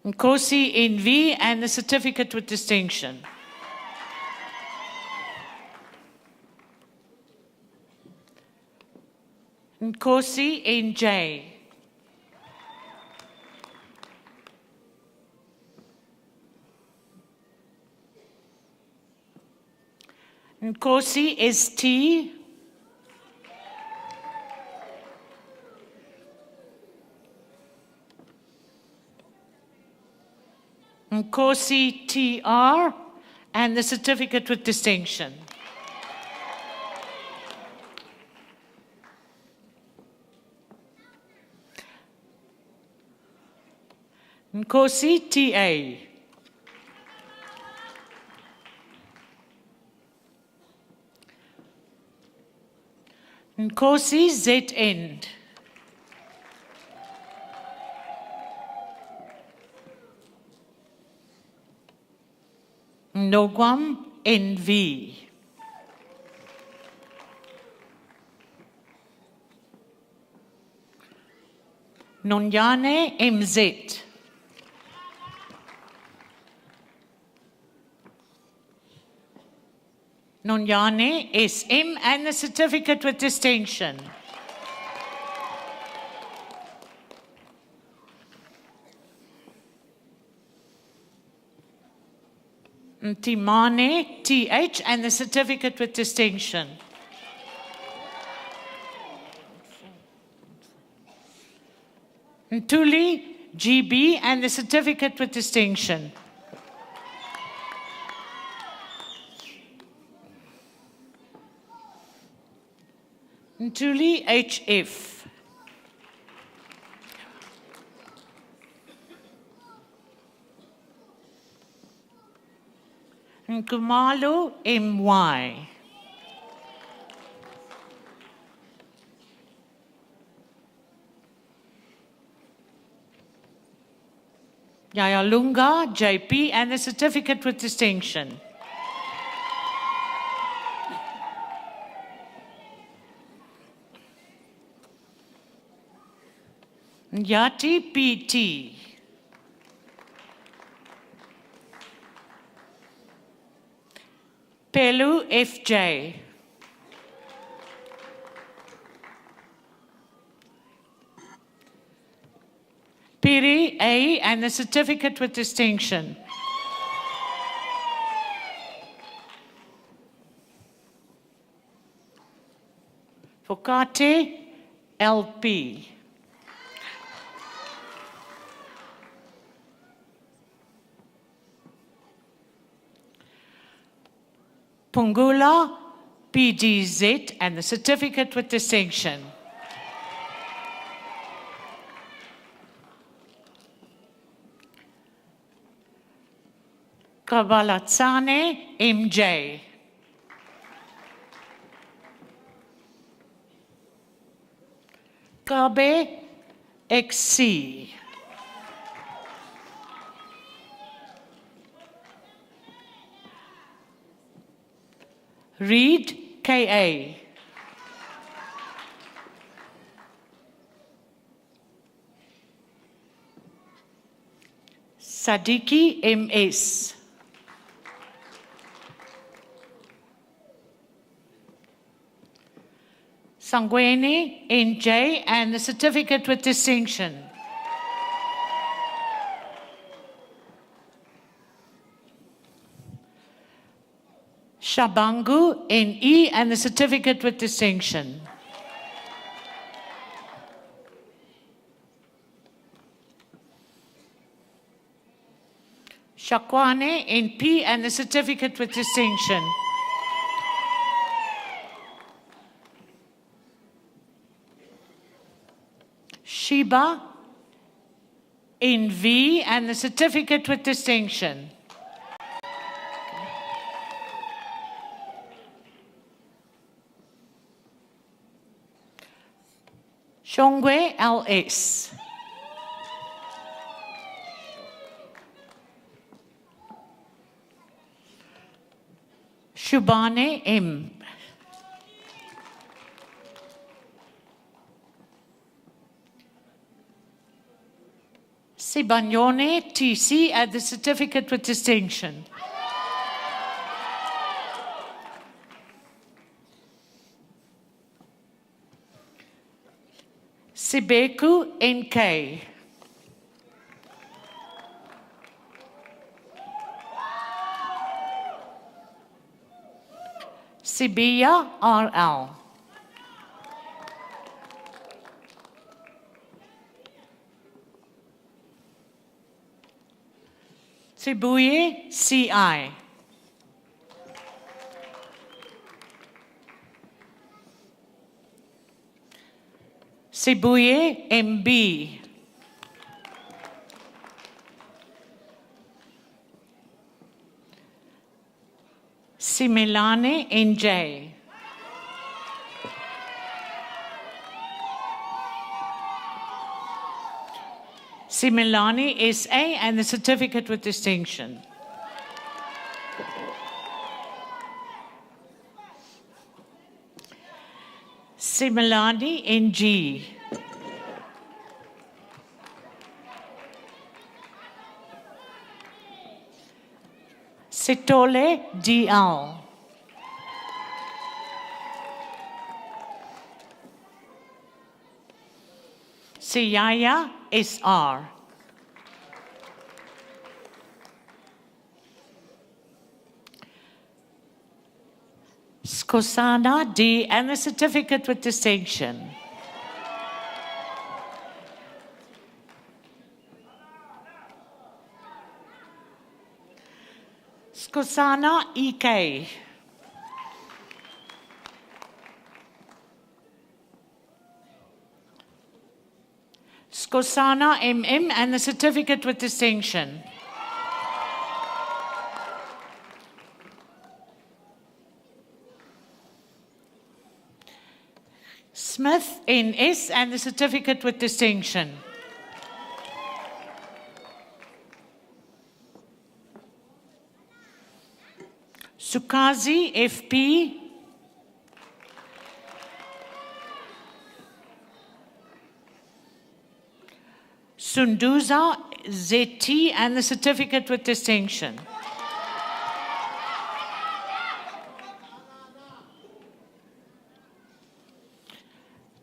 Nkosi, NV, and the certificate with distinction. Nkosi, NJ. Nkosi, ST. Nkosi TR, and the certificate with distinction. Nkosi TA. Nkosi ZN. Nogwam NV. Nonyane MZ. Nonyane SM, and the certificate with distinction. Ntimane TH, and the certificate with distinction. Ntuli GB, and the certificate with distinction. Ntuli HF. Nkumalo MY. Yayalunga JP, and the certificate with distinction. Nyati PT. Pelu FJ. Piri A, and the certificate with distinction. Fokate LP. Pungula PDZ, and the certificate with distinction. Kabalatsane MJ. Kabe XC. Reed KA. Sadiki MS. Sangweni NJ, and the certificate with distinction. Shabangu NE, and the certificate with distinction. Shakwane NP, and the certificate with distinction. Shiba NV, and the certificate with distinction. Shongwe LS. Shubane M. Sibanyone TC, and the certificate with distinction. Sibeku NK. Sibiya RL. Sibuye, CI. Sibuye, MB. Simelane, NJ. Simelane, SA, and the certificate with distinction. Simelane, NG. Sitole, DL. Siyaya, SR. Skosana, D, and the certificate with distinction. Skosana, EK. Skosana, MM, and the certificate with distinction. Smith, NS, and the certificate with distinction. Sukazi, FP. Sunduza, ZT, and the certificate with distinction.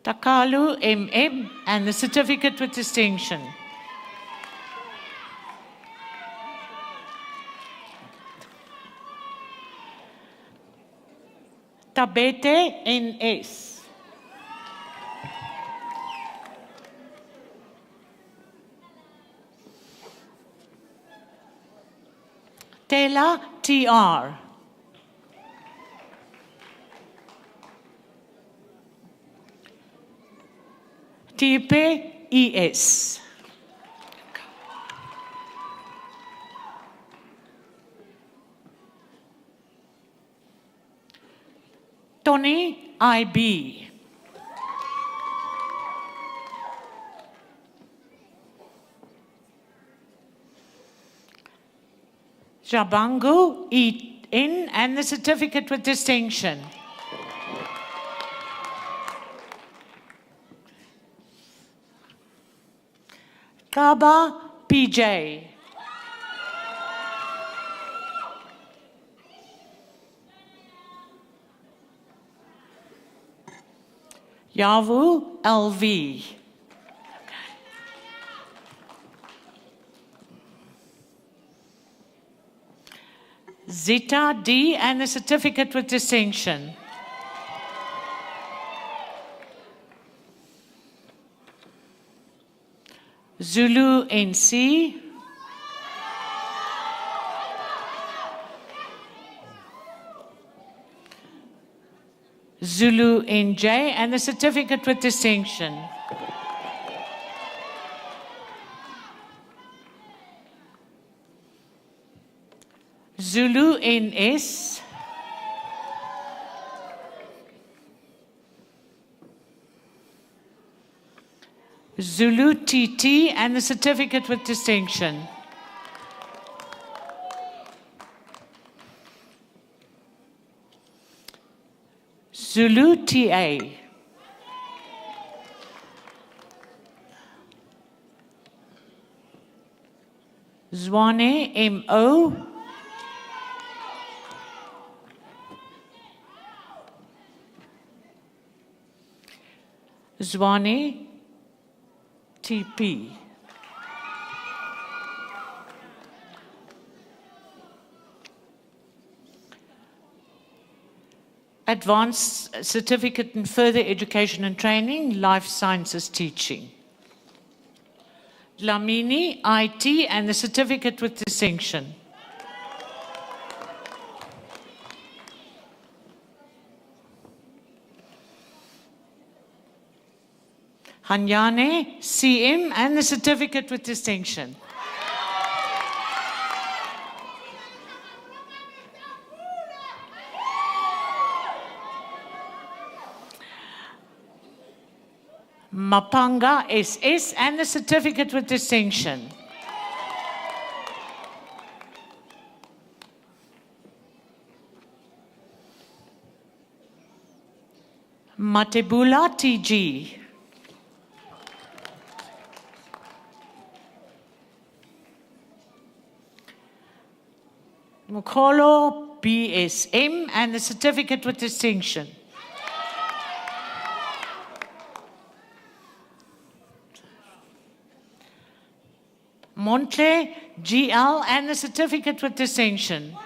Takalu, MM, and the certificate with distinction. Tabete, NS. Tela, TR. Tipe, ES. Tony, IB. Jabangu, EN, and the certificate with distinction. Kaba, PJ. Yavu, LV. Zita, D, and the certificate with distinction. Zulu, NC. Zulu, NJ, and the certificate with distinction. Zulu, NS. Zulu, TT, and the certificate with distinction. Zulu, TA. Zwane, MO. Zwane, TP. Advanced Certificate in Further Education and Training, Life Sciences Teaching. Dlamini, IT, and the certificate with distinction. Hanyane, CM, and the certificate with distinction. Mapanga, SS, and the certificate with distinction. Matebula, TG. Mukolo, BSM, and the certificate with distinction. Montle, GL, and the certificate with distinction.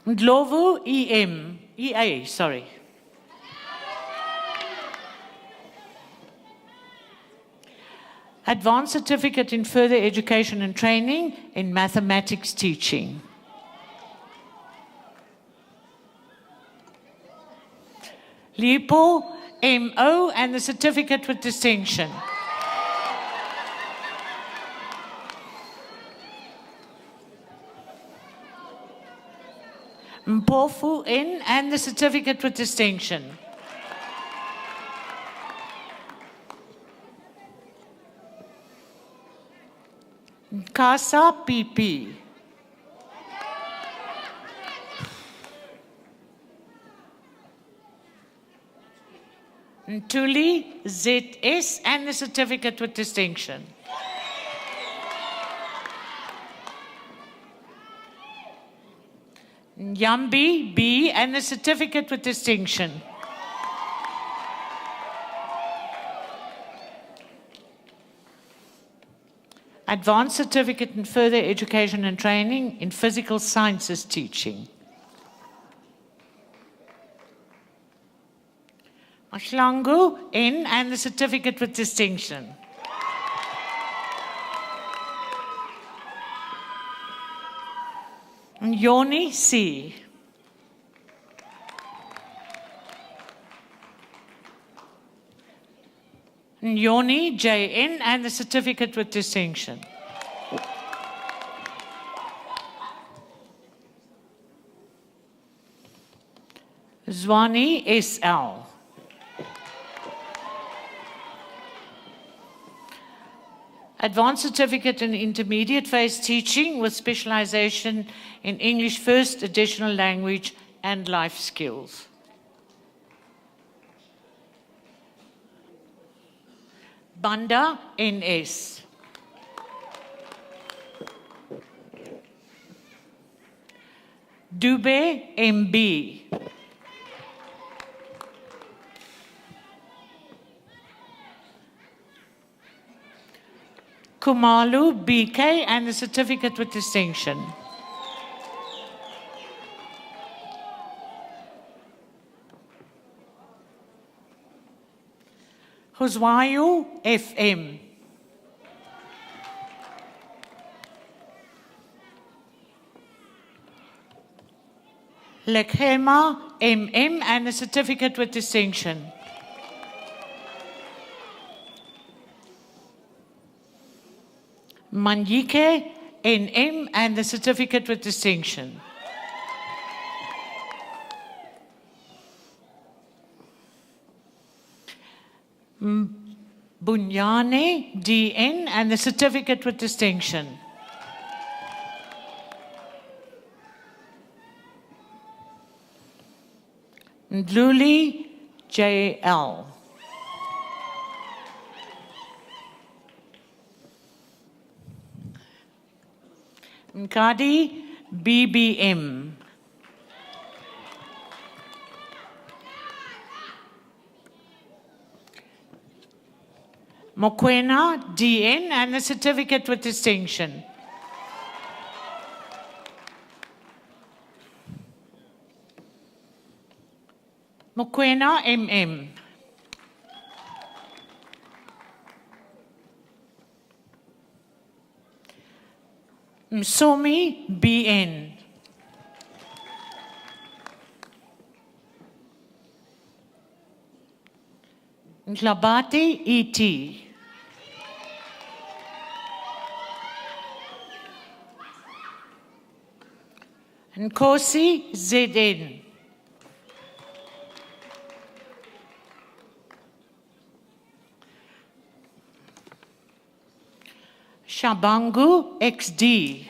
Ndlovu, EA, sorry. Advanced Certificate in Further Education and Training in Mathematics Teaching. Lipo, MO, and the certificate with distinction. Mpofu, N, and the certificate with distinction. Nkasa, PP. Ntuli, ZS, and the certificate with distinction. Nyambi, B, and the certificate with distinction. Advanced Certificate in Further Education and Training in Physical Sciences Teaching. Mashlangu, N, and the certificate with distinction. Yoni, C. Yoni, JN, and the certificate with distinction. Zwani, SL. Advanced Certificate in Intermediate Phase Teaching with specialization in English First Additional Language and Life Skills. Banda, NS. Dube, MB. Kumalu, BK, and the certificate with distinction. Huzwayu, FM. Lekhema, MM, and the certificate with distinction. Manjike, NM, and the certificate with distinction. Bunyane, DN, and the certificate with distinction. Ndluli, JL. Mkadi, BBM. Mokwena, DN, and the certificate with distinction. Mokoena MM. Msomi BN. Nglabati ET. Nkosi ZN. Shabangu XD.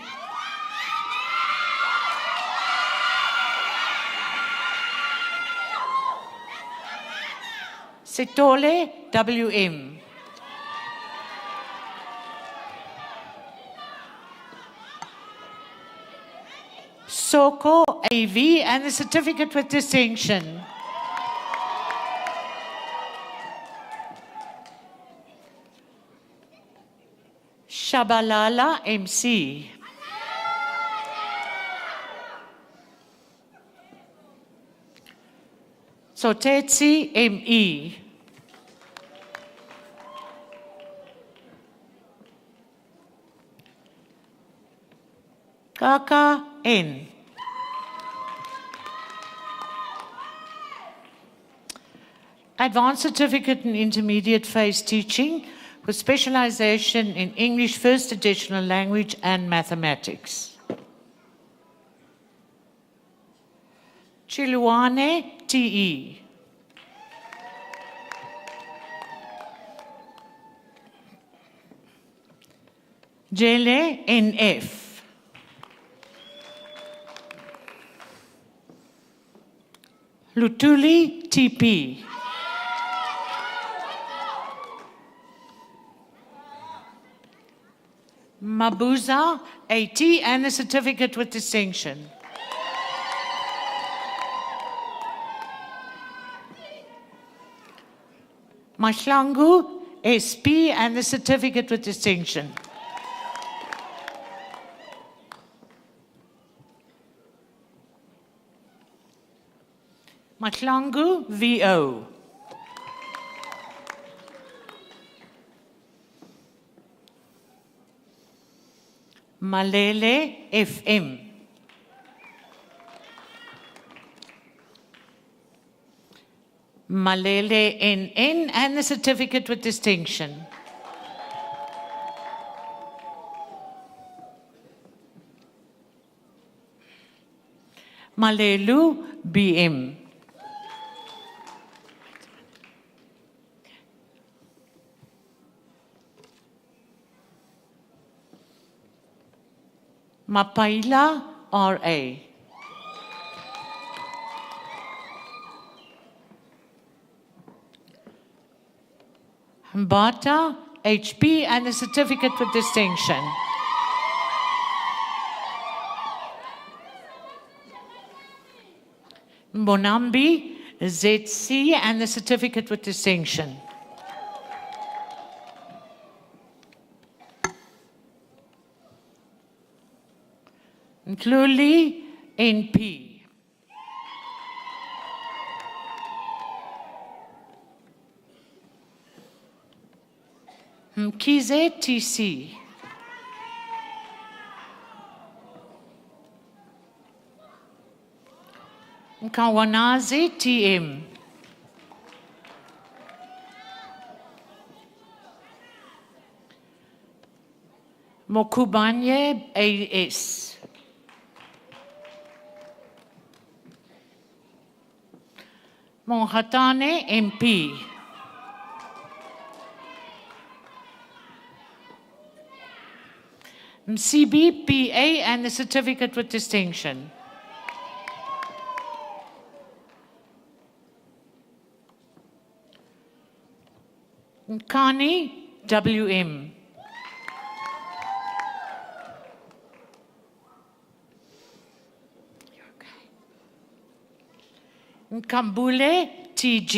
Setole WM. Soko AV and the certificate with distinction. Shabalala MC. Sotetsi ME. Kaka N. Advanced Certificate in Intermediate Phase Teaching with specialization in English First Additional Language and Mathematics. Chiluane TE. Jele NF. Lutuli TP. Mabuza AT and a certificate with distinction. Mashlangu SP and the certificate with distinction. Mashlangu VO. Malele FM. Malele NN and the certificate with distinction. Malelu BM. Mapaila RA. Mbata HP and a certificate with distinction. Mbonambi ZC and the certificate with distinction. Nkluli NP. Mkize TC. Nkawanazi TM. Mokubanye AS. Mohatane MP. Msibi PA and the certificate with distinction. Nkani WM. Nkambule TG.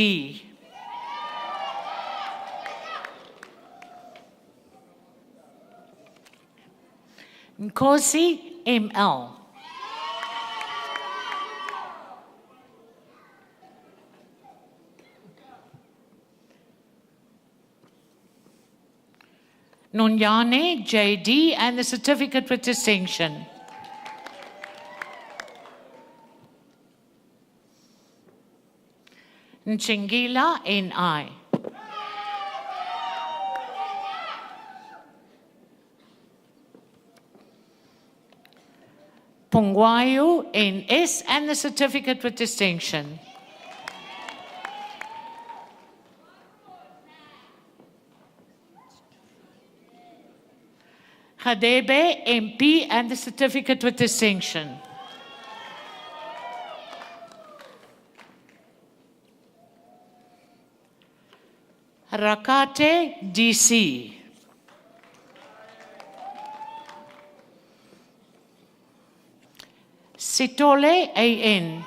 Nkosi ML. Nonyane JD and the certificate with distinction. Nchingila NI. Pongwayu NS and the certificate with distinction. Khadebe MP and the certificate with distinction. Rakate DC. Sitole AN.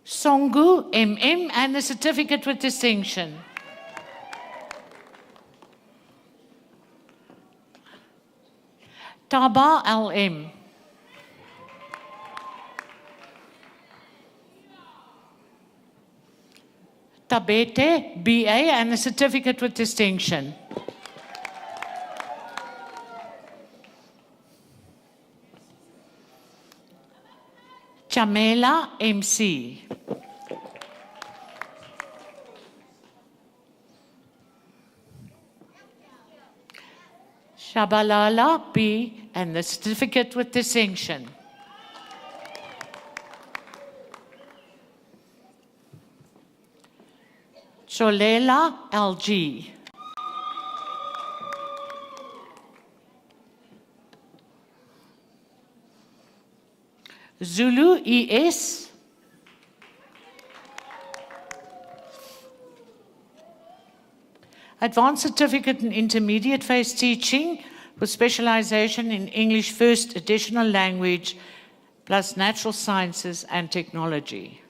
Songu MM and the certificate with distinction. Taba LM. Tabete BA and the certificate with distinction. Chamela MC. Shabalala B and the certificate with distinction. Cholela LG. Zulu ES. Advanced Certificate in Intermediate Phase Teaching with specialization in English First Additional Language plus Natural Sciences and Technology.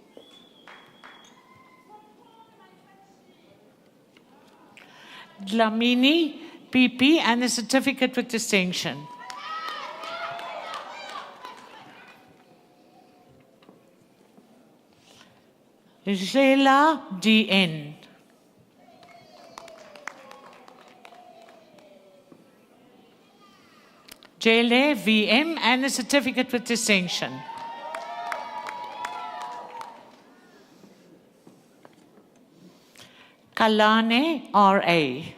Dlamini PP and the certificate with distinction. Zela DN. Jele VM and the certificate with distinction. Kalane RA.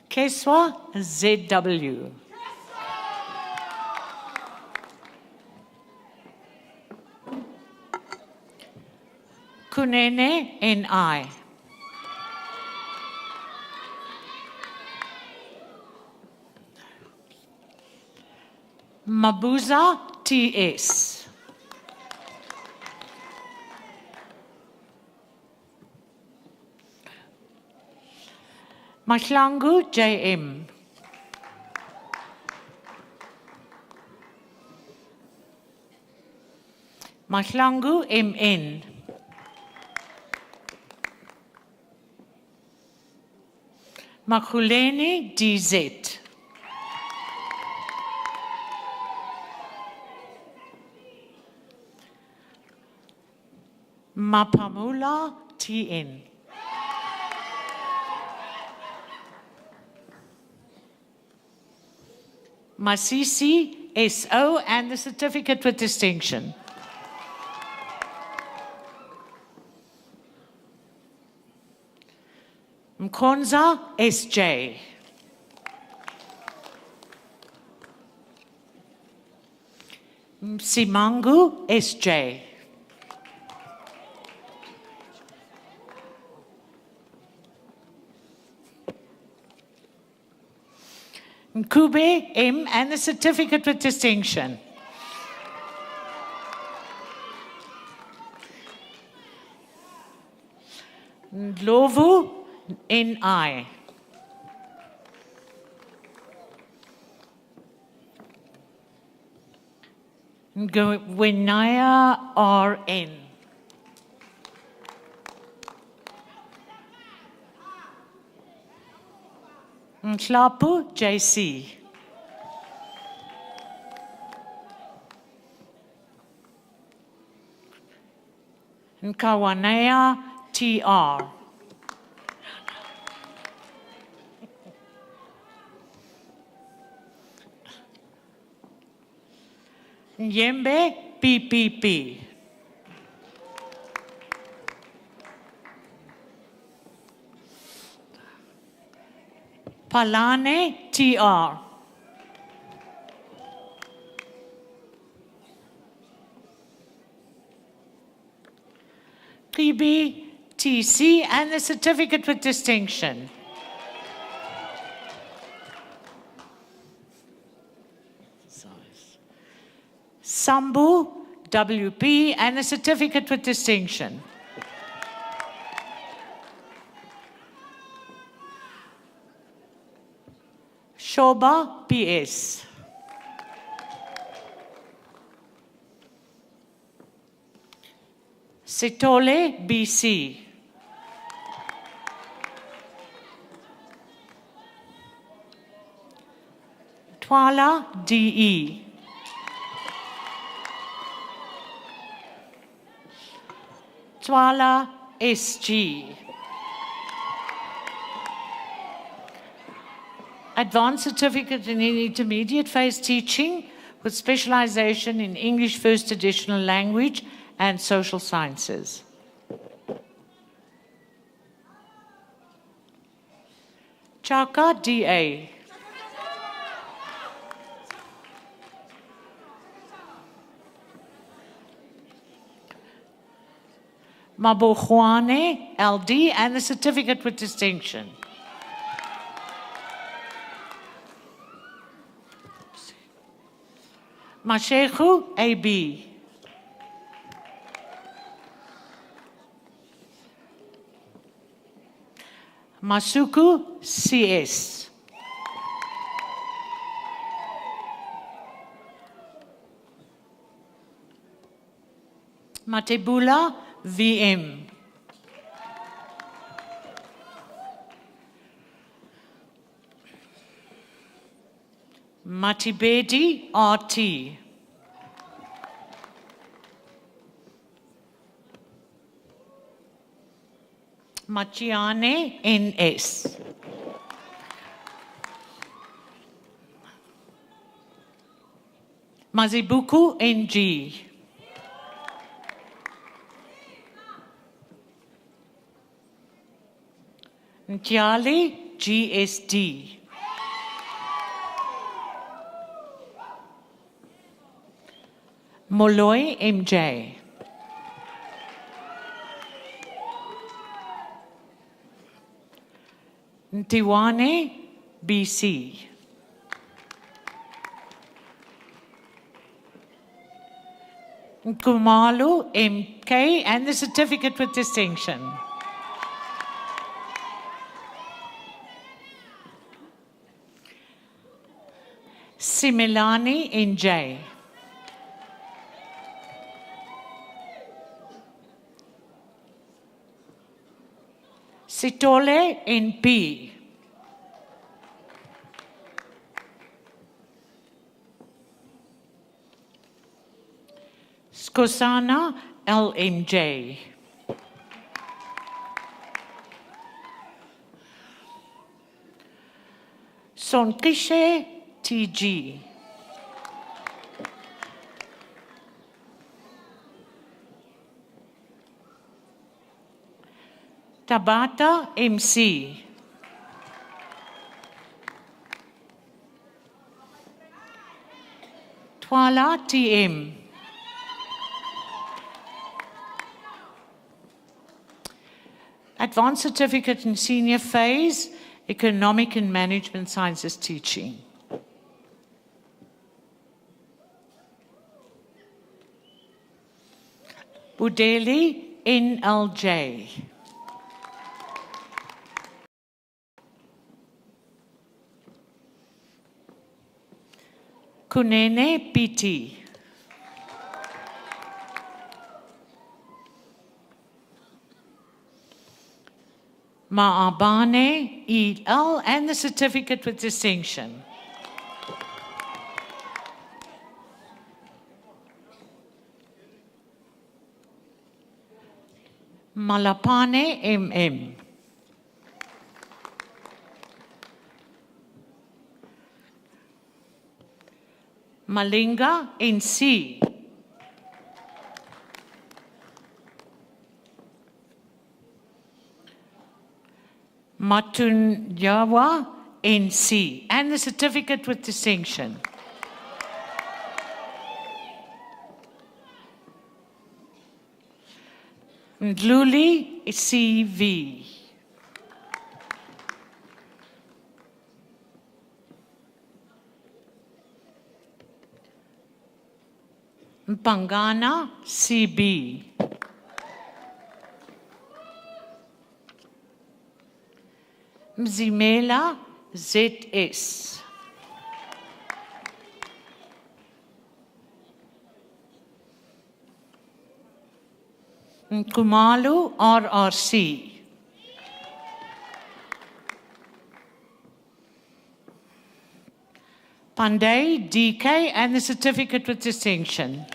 Keswa ZW. Kunene NI. Mabuza TS. Mahlangu JM. Mahlangu MN. Makhuleni DZ. Mapamula TN. Masisi SO and the certificate with distinction. Mkonza SJ. Msimangu SJ. Mkube M and the certificate with distinction. Ndlovu NI. Ngwenaya RN. Mhlapu JC. Nkawanea TR. Nyembe PPP. Palane TR. Kibi TC and the certificate with distinction. Sambu WP and a certificate with distinction. Shoba PS. Sitole BC. Twala DE. Twala SG. Advanced Certificate in Intermediate Phase Teaching with specialization in English First Additional Language and Social Sciences. Chaka DA. Mabojuane LD and the certificate with distinction. Mashehu AB. Masuku CS. Matebula VM. Matibedi RT. Machiane NS. Mazibuku NG. Ntiali GSD. Moloi MJ. Ntiwane BC. Nkumalu MK and the certificate with distinction. Similani NJ. Sitole NP. Skosana LMJ. Sonkishe TG. Tabata MC. Twala TM. Advanced Certificate in Senior Phase, Economic and Management Sciences Teaching. Budeli NLJ. Kunene PT. Maabane EL and the certificate with distinction. Malapane, MM. Malinga, NC. Matunjawa, NC, and the certificate with distinction. Ndluli, CV. Mpangana, CB. Mzimela, ZS. Nkumalu, RRC. Pandey, DK, and the certificate with distinction.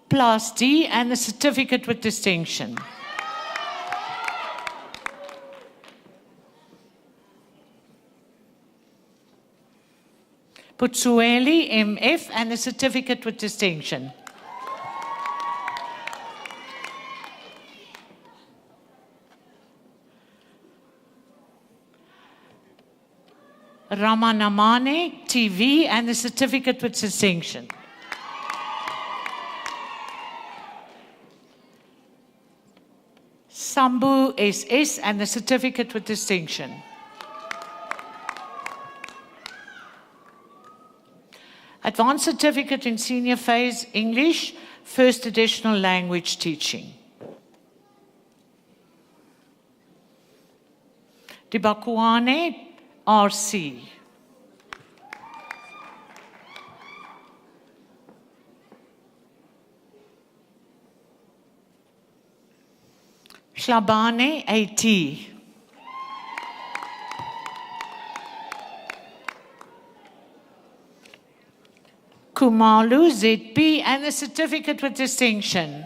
Plus D and the certificate with distinction. Putsueli, MF, and the certificate with distinction. Ramanamane, TV, and the certificate with distinction. Sambu, SS, and the certificate with distinction. Advanced certificate in senior phase English, first additional language teaching. Dibakuane, RC. Shlabane, AT. Kumalu, ZP, and the certificate with distinction.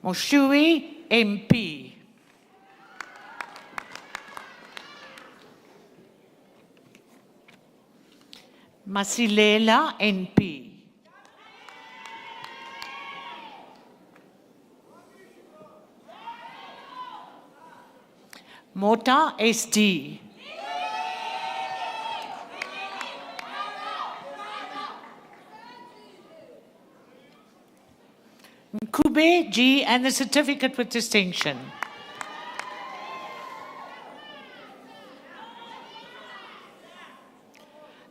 Moshui, MP. Masilela, NP. Mota, SD. Nkube, G, and the certificate with distinction.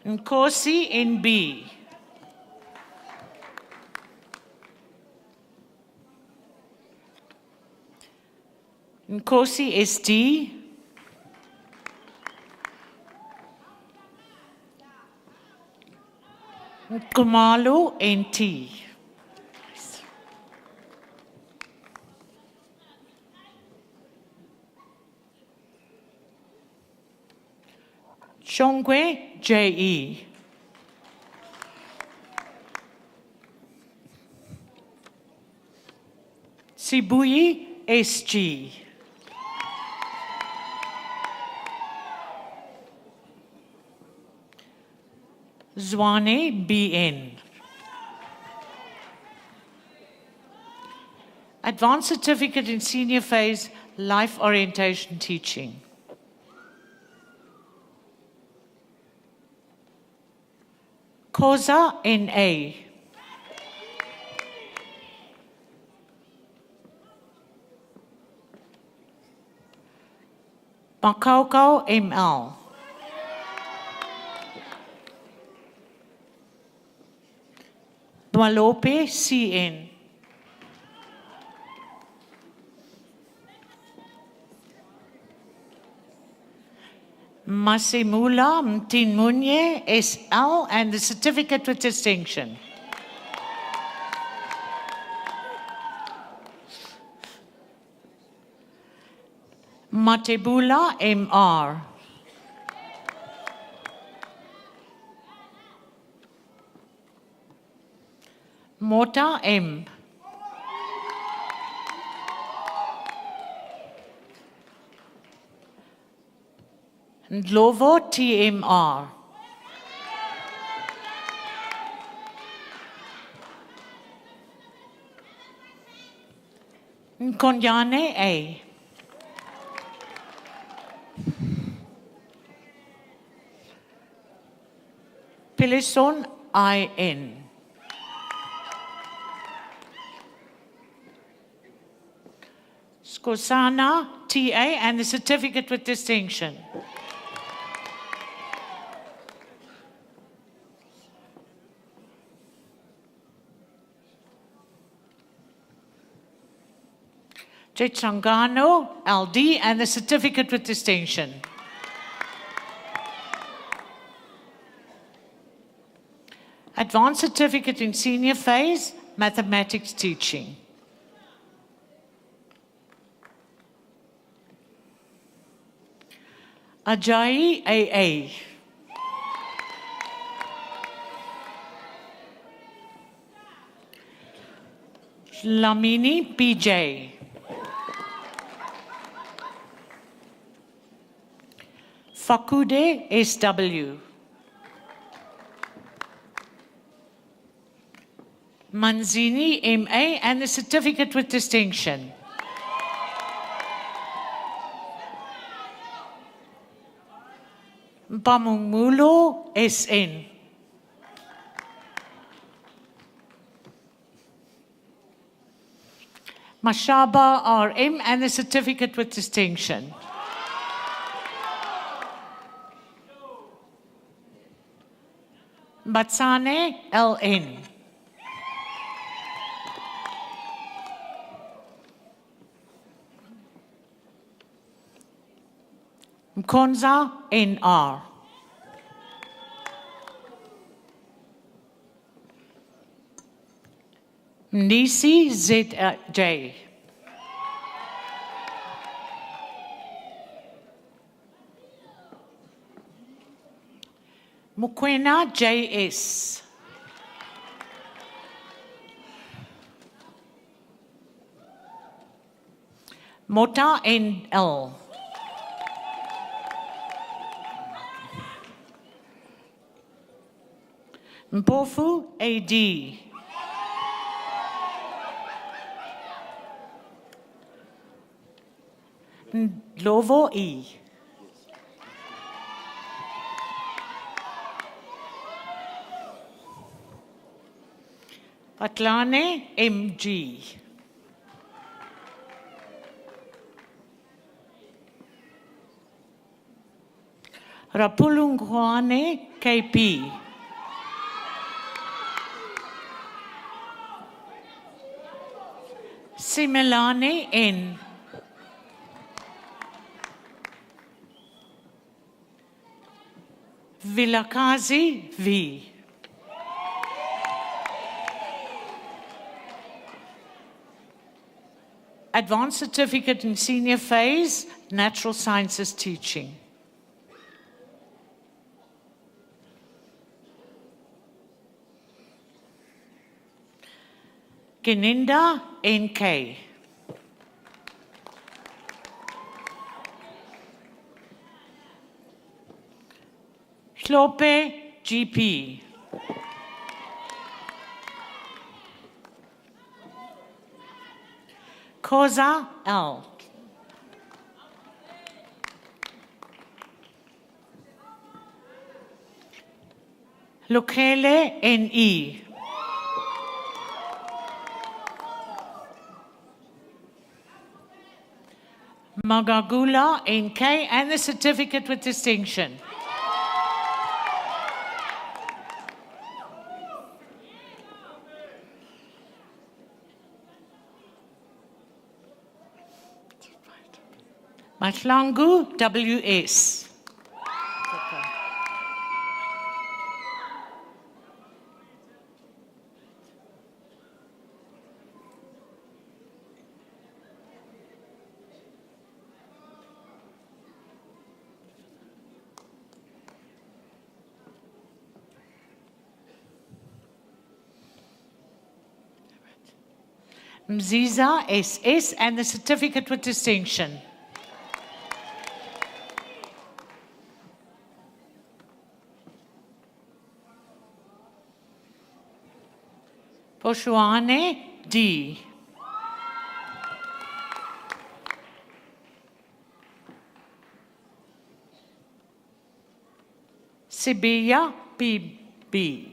Nkosi, NB. Nkosi, SD. Kumalu, NT. Shongwe, JE. Sibuyi, SG. Zwane, BN. Advanced certificate in senior phase life orientation teaching. Koza, NA. Makoko, ML. Dwalope, CN. Masimula Mtinmunye, SL, and the certificate with distinction. Matebula M.R. Mota M. Ndlovo T.M.R. Nkonyane A. Pilison I.N. Skosana T.A. and the certificate with distinction. Changano L.D. and the certificate with distinction. Advanced certificate in senior phase, mathematics teaching. Ajayi A.A. Lamini P.J. Fakude S.W. Manzini M.A. and the certificate with distinction. Mpamumulo S.N. Mashaba R.M. and the certificate with distinction. Batsane L.N. Mkonza N.R. Mnisi Z.J. Mukwena J.S. Mota N.L. Mpofu A.D. Ndlovo E. Patlane M.G. Rapulungwane K.P. Simelane N. Vilakazi V. Advanced certificate in senior phase, natural sciences teaching. Geninda N.K. Hlope G.P. Koza L. Lokele N.E. Magagula N.K. and the certificate with distinction. Mahlangu W.S. Mziza SS and the certificate with distinction. Poshuane D. Sibiya PB.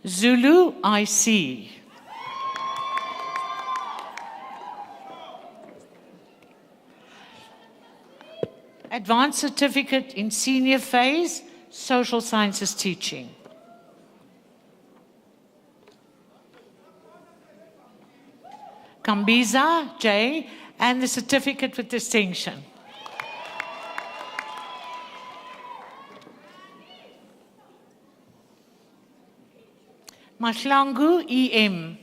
Zulu IC. Advanced Certificate in Senior Phase, Social Sciences Teaching. Kambiza J and the certificate with distinction. Mahlangu EM.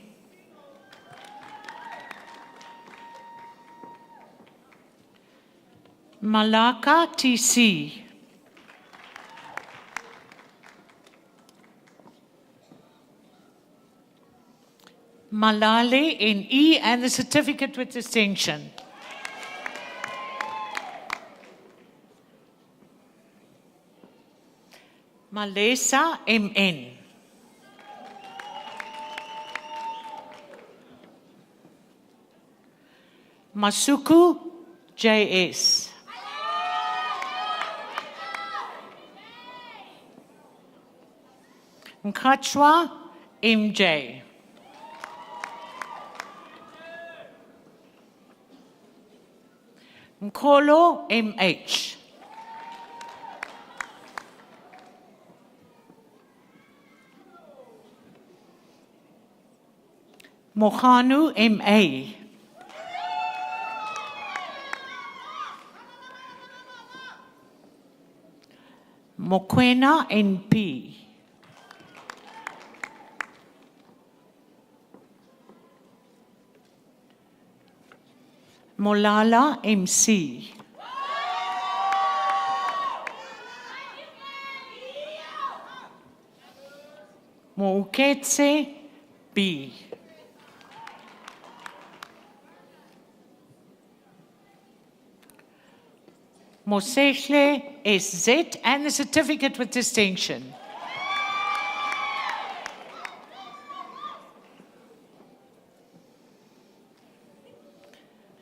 Malaka TC. Malale NE and the certificate with distinction. Malesa MN. Masuku JS. Nkachwa MJ. Nkolo MH. Mohanu MA. Mokwena NP. Molala MC. Mouketse B. Mosekhle SZ and the certificate with distinction.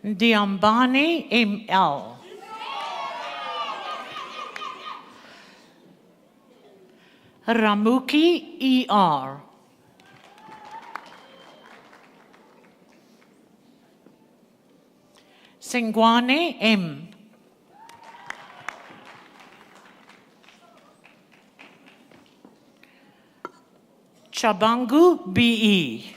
Diambani ML. Ramuki ER. Sengwane M. Chabangu BE.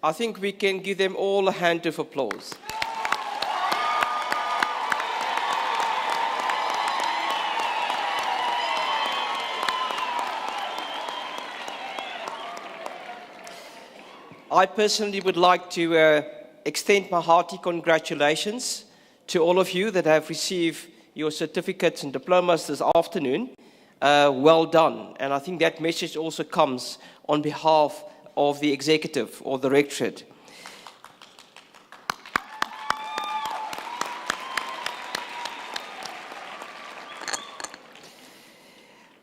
I think we can give them all a hand of applause. I personally would like to extend my hearty congratulations to all of you that have received your certificates and diplomas this afternoon. Well done. And I think that message also comes on behalf of the executive or the rectorate.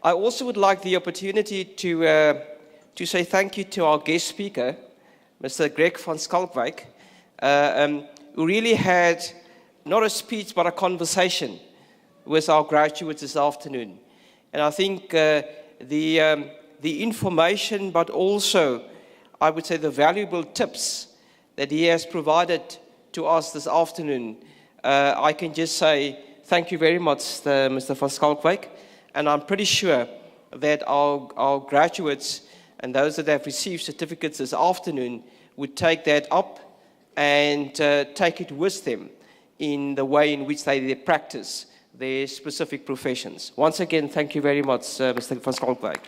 I also would like the opportunity to say thank you to our guest speaker, Mr. Greg van Schalkwyk, who really had not a speech but a conversation with our graduates this afternoon. And I think the information, but also, I would say, the valuable tips that he has provided to us this afternoon, I can just say thank you very much, Mr. van Schalkwyk. And I'm pretty sure that our graduates and those that have received certificates this afternoon would take that up and take it with them in the way in which they practice their specific professions. Once again, thank you very much, Mr. van Schalkwyk.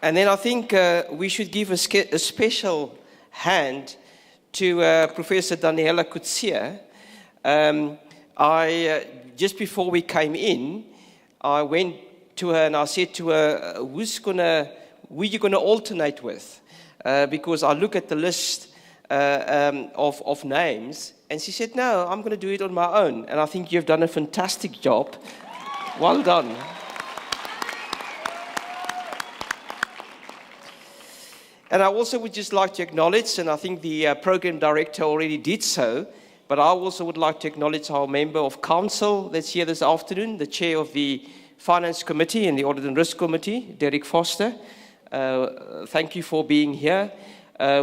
And then I think we should give a special hand to Professor Daniela Coetzee. Just before we came in, I went to her and I said to her, who are you going to alternate with? Because I look at the list of names, and she said, no, I'm going to do it on my own. And I think you've done a fantastic job. Well done. And I also would just like to acknowledge, and I think the program director already did so, but I also would like to acknowledge our member of council that's here this afternoon, the chair of the Finance Committee and the Audit and Risk Committee, Derek Foster. Thank you for being here.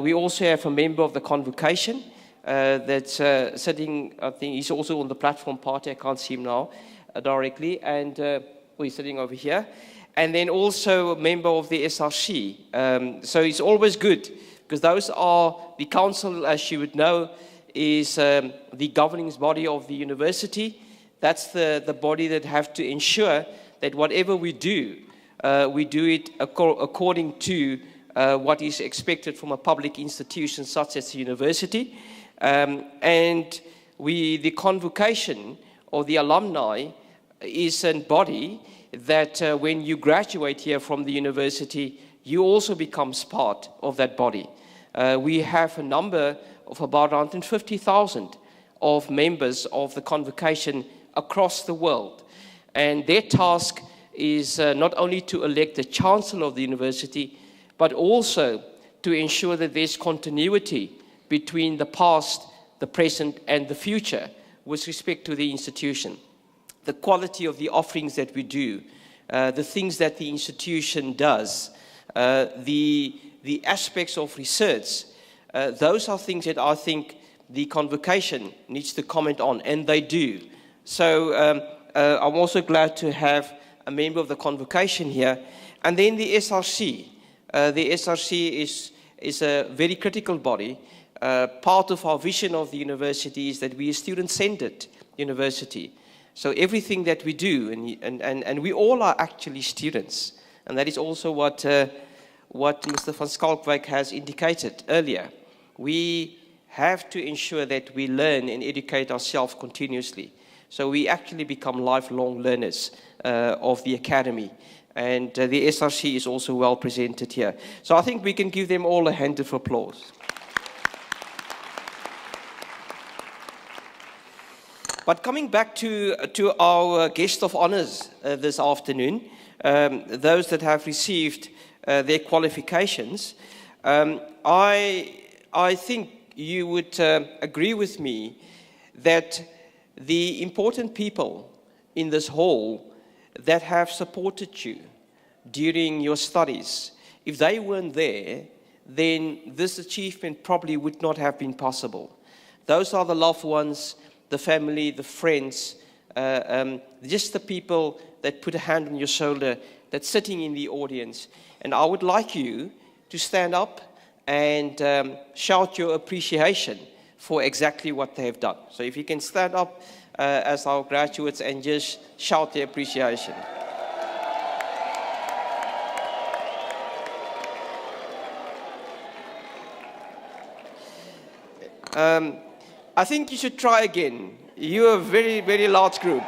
We also have a member of the convocation that's sitting, I think he's also on the platform party, I can't see him now directly, and he's sitting over here. And then also a member of the SRC. So it's always good, because those are, the council, as you would know, is the governing body of the university. That's the body that have to ensure that whatever we do it according to what is expected from a public institution such as the university. And the convocation of the alumni is a body that when you graduate here from the university, you also become part of that body. We have a number of about 150,000 of members of the convocation across the world. And their task is not only to elect the chancellor of the university, but also to ensure that there's continuity between the past, the present, and the future with respect to the institution. The quality of the offerings that we do, the things that the institution does, the aspects of research, those are things that I think the convocation needs to comment on, and they do. So I'm also glad to have a member of the convocation here. And then the SRC. The SRC is a very critical body. Part of our vision of the university is that we are a student-centered university. So everything that we do, and we all are actually students. And that is also what Mr. van Schalkwyk has indicated earlier. We have to ensure that we learn and educate ourselves continuously. So we actually become lifelong learners of the academy. And the SRC is also well presented here. So I think we can give them all a hand of applause. But coming back to our guest of honors this afternoon, those that have received their qualifications, I think you would agree with me that the important people in this hall that have supported you during your studies, if they weren't there, then this achievement probably would not have been possible. Those are the loved ones, the family, the friends, just the people that put a hand on your shoulder, that's sitting in the audience. And I would like you to stand up and shout your appreciation for exactly what they have done. So if you can stand up as our graduates and just shout their appreciation. I think you should try again. You're a very, very large group.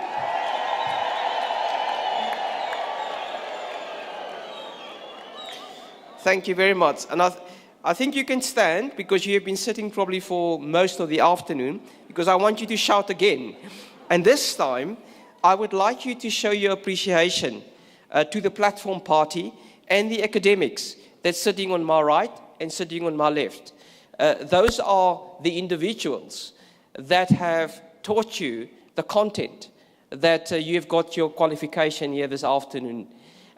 Thank you very much. And I think you can stand, because you have been sitting probably for most of the afternoon, because I want you to shout again. And this time, I would like you to show your appreciation to the platform party and the academics that's sitting on my right and sitting on my left. Those are the individuals that have taught you the content that you've got your qualification here this afternoon.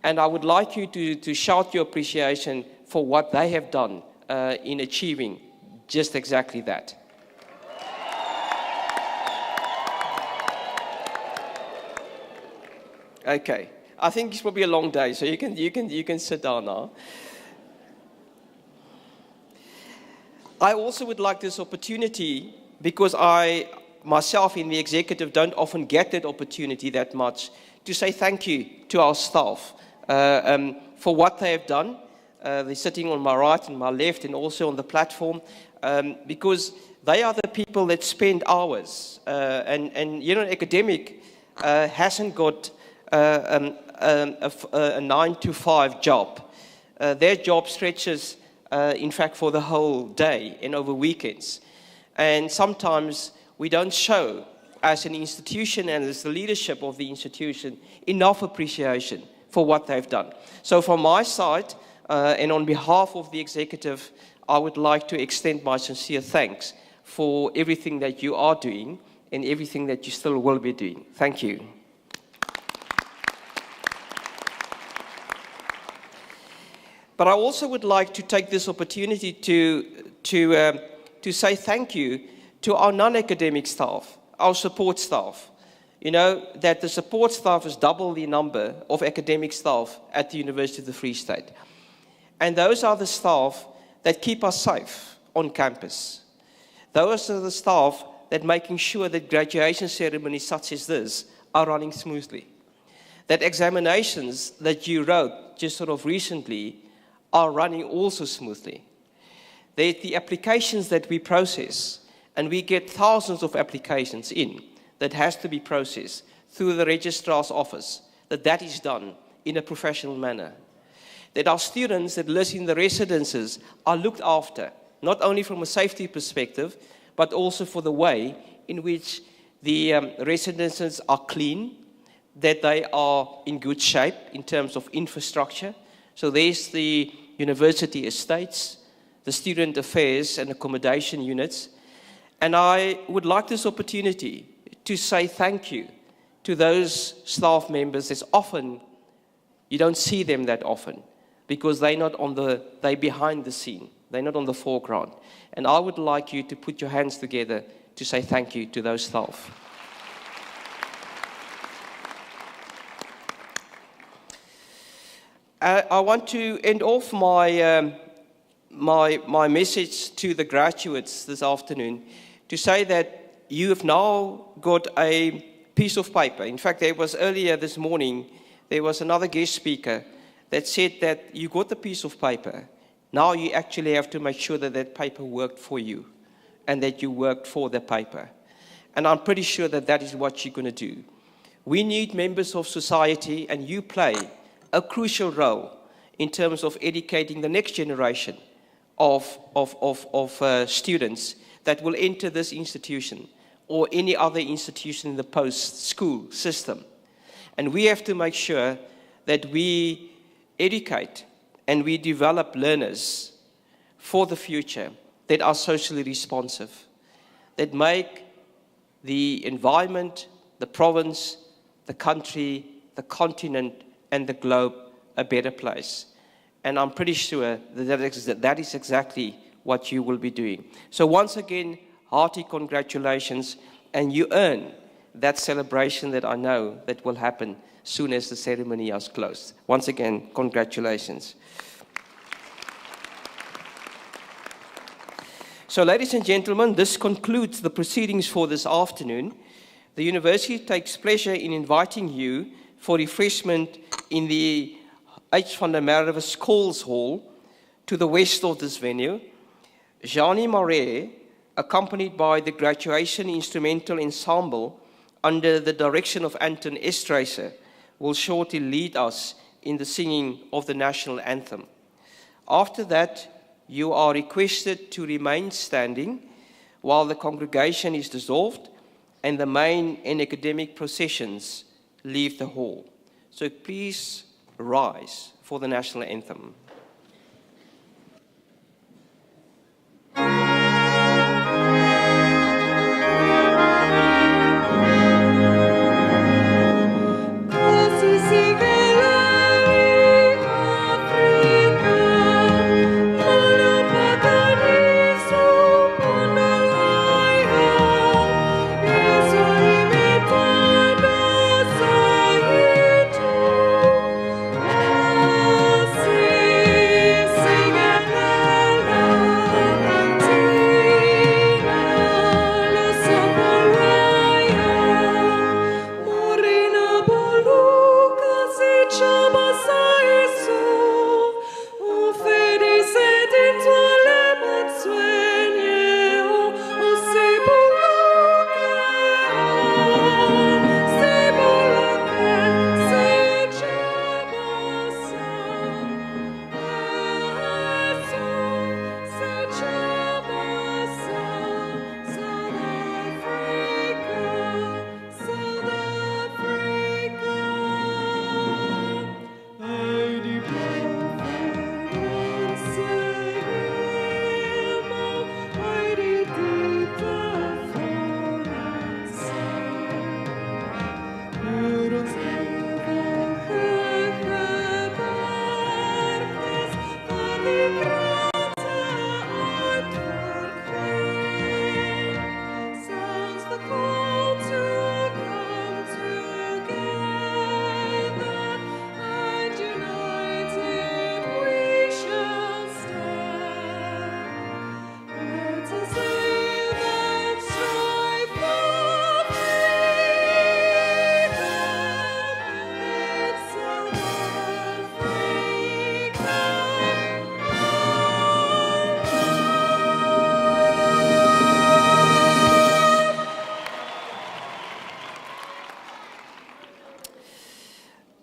And I would like you to shout your appreciation for what they have done in achieving just exactly that. Okay, I think this will be a long day, so you can sit down now. I also would like this opportunity, because I myself in the executive don't often get that opportunity that much, to say thank you to our staff for what they have done. They're sitting on my right and my left and also on the platform, because they are the people that spend hours. And you know, an academic hasn't got a 9-to-5 job. Their job stretches, in fact, for the whole day and over weekends. And sometimes we don't show, as an institution and as the leadership of the institution, enough appreciation for what they've done. So from my side, and on behalf of the executive, I would like to extend my sincere thanks for everything that you are doing and everything that you still will be doing. Thank you. But I also would like to take this opportunity to say thank you to our non-academic staff, our support staff. You know, that the support staff is double the number of academic staff at the University of the Free State. And those are the staff that keep us safe on campus. Those are the staff that making sure that graduation ceremonies such as this are running smoothly. That examinations that you wrote just sort of recently are running also smoothly. That the applications that we process, and we get thousands of applications in, that has to be processed through the registrar's office, that is done in a professional manner. That our students that live in the residences are looked after, not only from a safety perspective, but also for the way in which the residences are clean, that they are in good shape in terms of infrastructure. So there's the university estates, the student affairs and accommodation units. And I would like this opportunity to say thank you to those staff members that often, you don't see them that often, because they're behind the scene. They're not on the foreground. And I would like you to put your hands together to say thank you to those staff. I want to end off my message to the graduates this afternoon to say that you have now got a piece of paper. In fact, there was earlier this morning, there was another guest speaker that said that you got the piece of paper. Now you actually have to make sure that that paper worked for you and that you worked for the paper. And I'm pretty sure that that is what you're going to do. We need members of society, and you play a crucial role in terms of educating the next generation of students that will enter this institution or any other institution in the post-school system. And we have to make sure that we educate and we develop learners for the future that are socially responsive, that make the environment, the province, the country, the continent, and the globe a better place. And I'm pretty sure that that is exactly what you will be doing. So once again, hearty congratulations, and you earn that celebration that I know that will happen soon as the ceremony is closed. Once again, congratulations. So ladies and gentlemen, this concludes the proceedings for this afternoon. The university takes pleasure in inviting you for refreshment in the H. van der Merwe Scholes Hall to the west of this venue. Jani Marais, accompanied by the Graduation Instrumental Ensemble under the direction of Anton Estreiser, will shortly lead us in the singing of the national anthem. After that, you are requested to remain standing while the congregation is dissolved and the main and academic processions leave the hall. So please rise for the national anthem.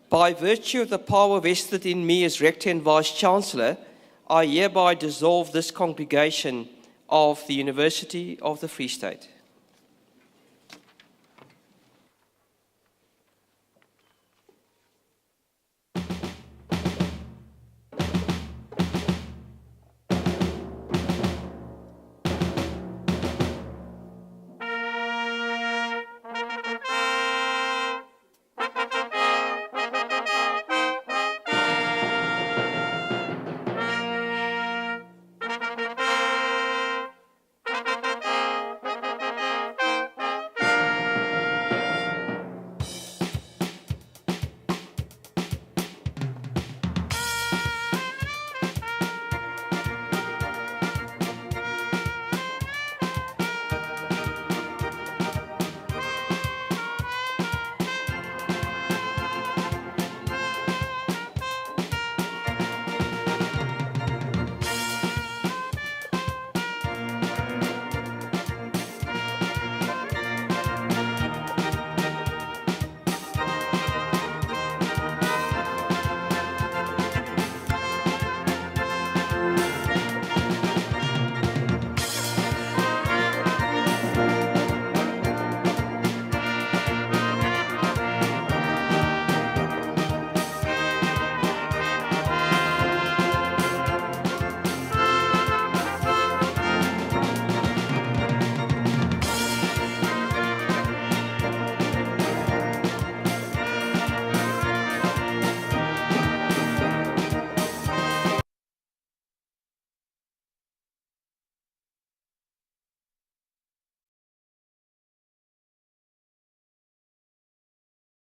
By virtue of the power vested in me as Rector and Vice-Chancellor, I hereby dissolve this congregation of the University of the Free State.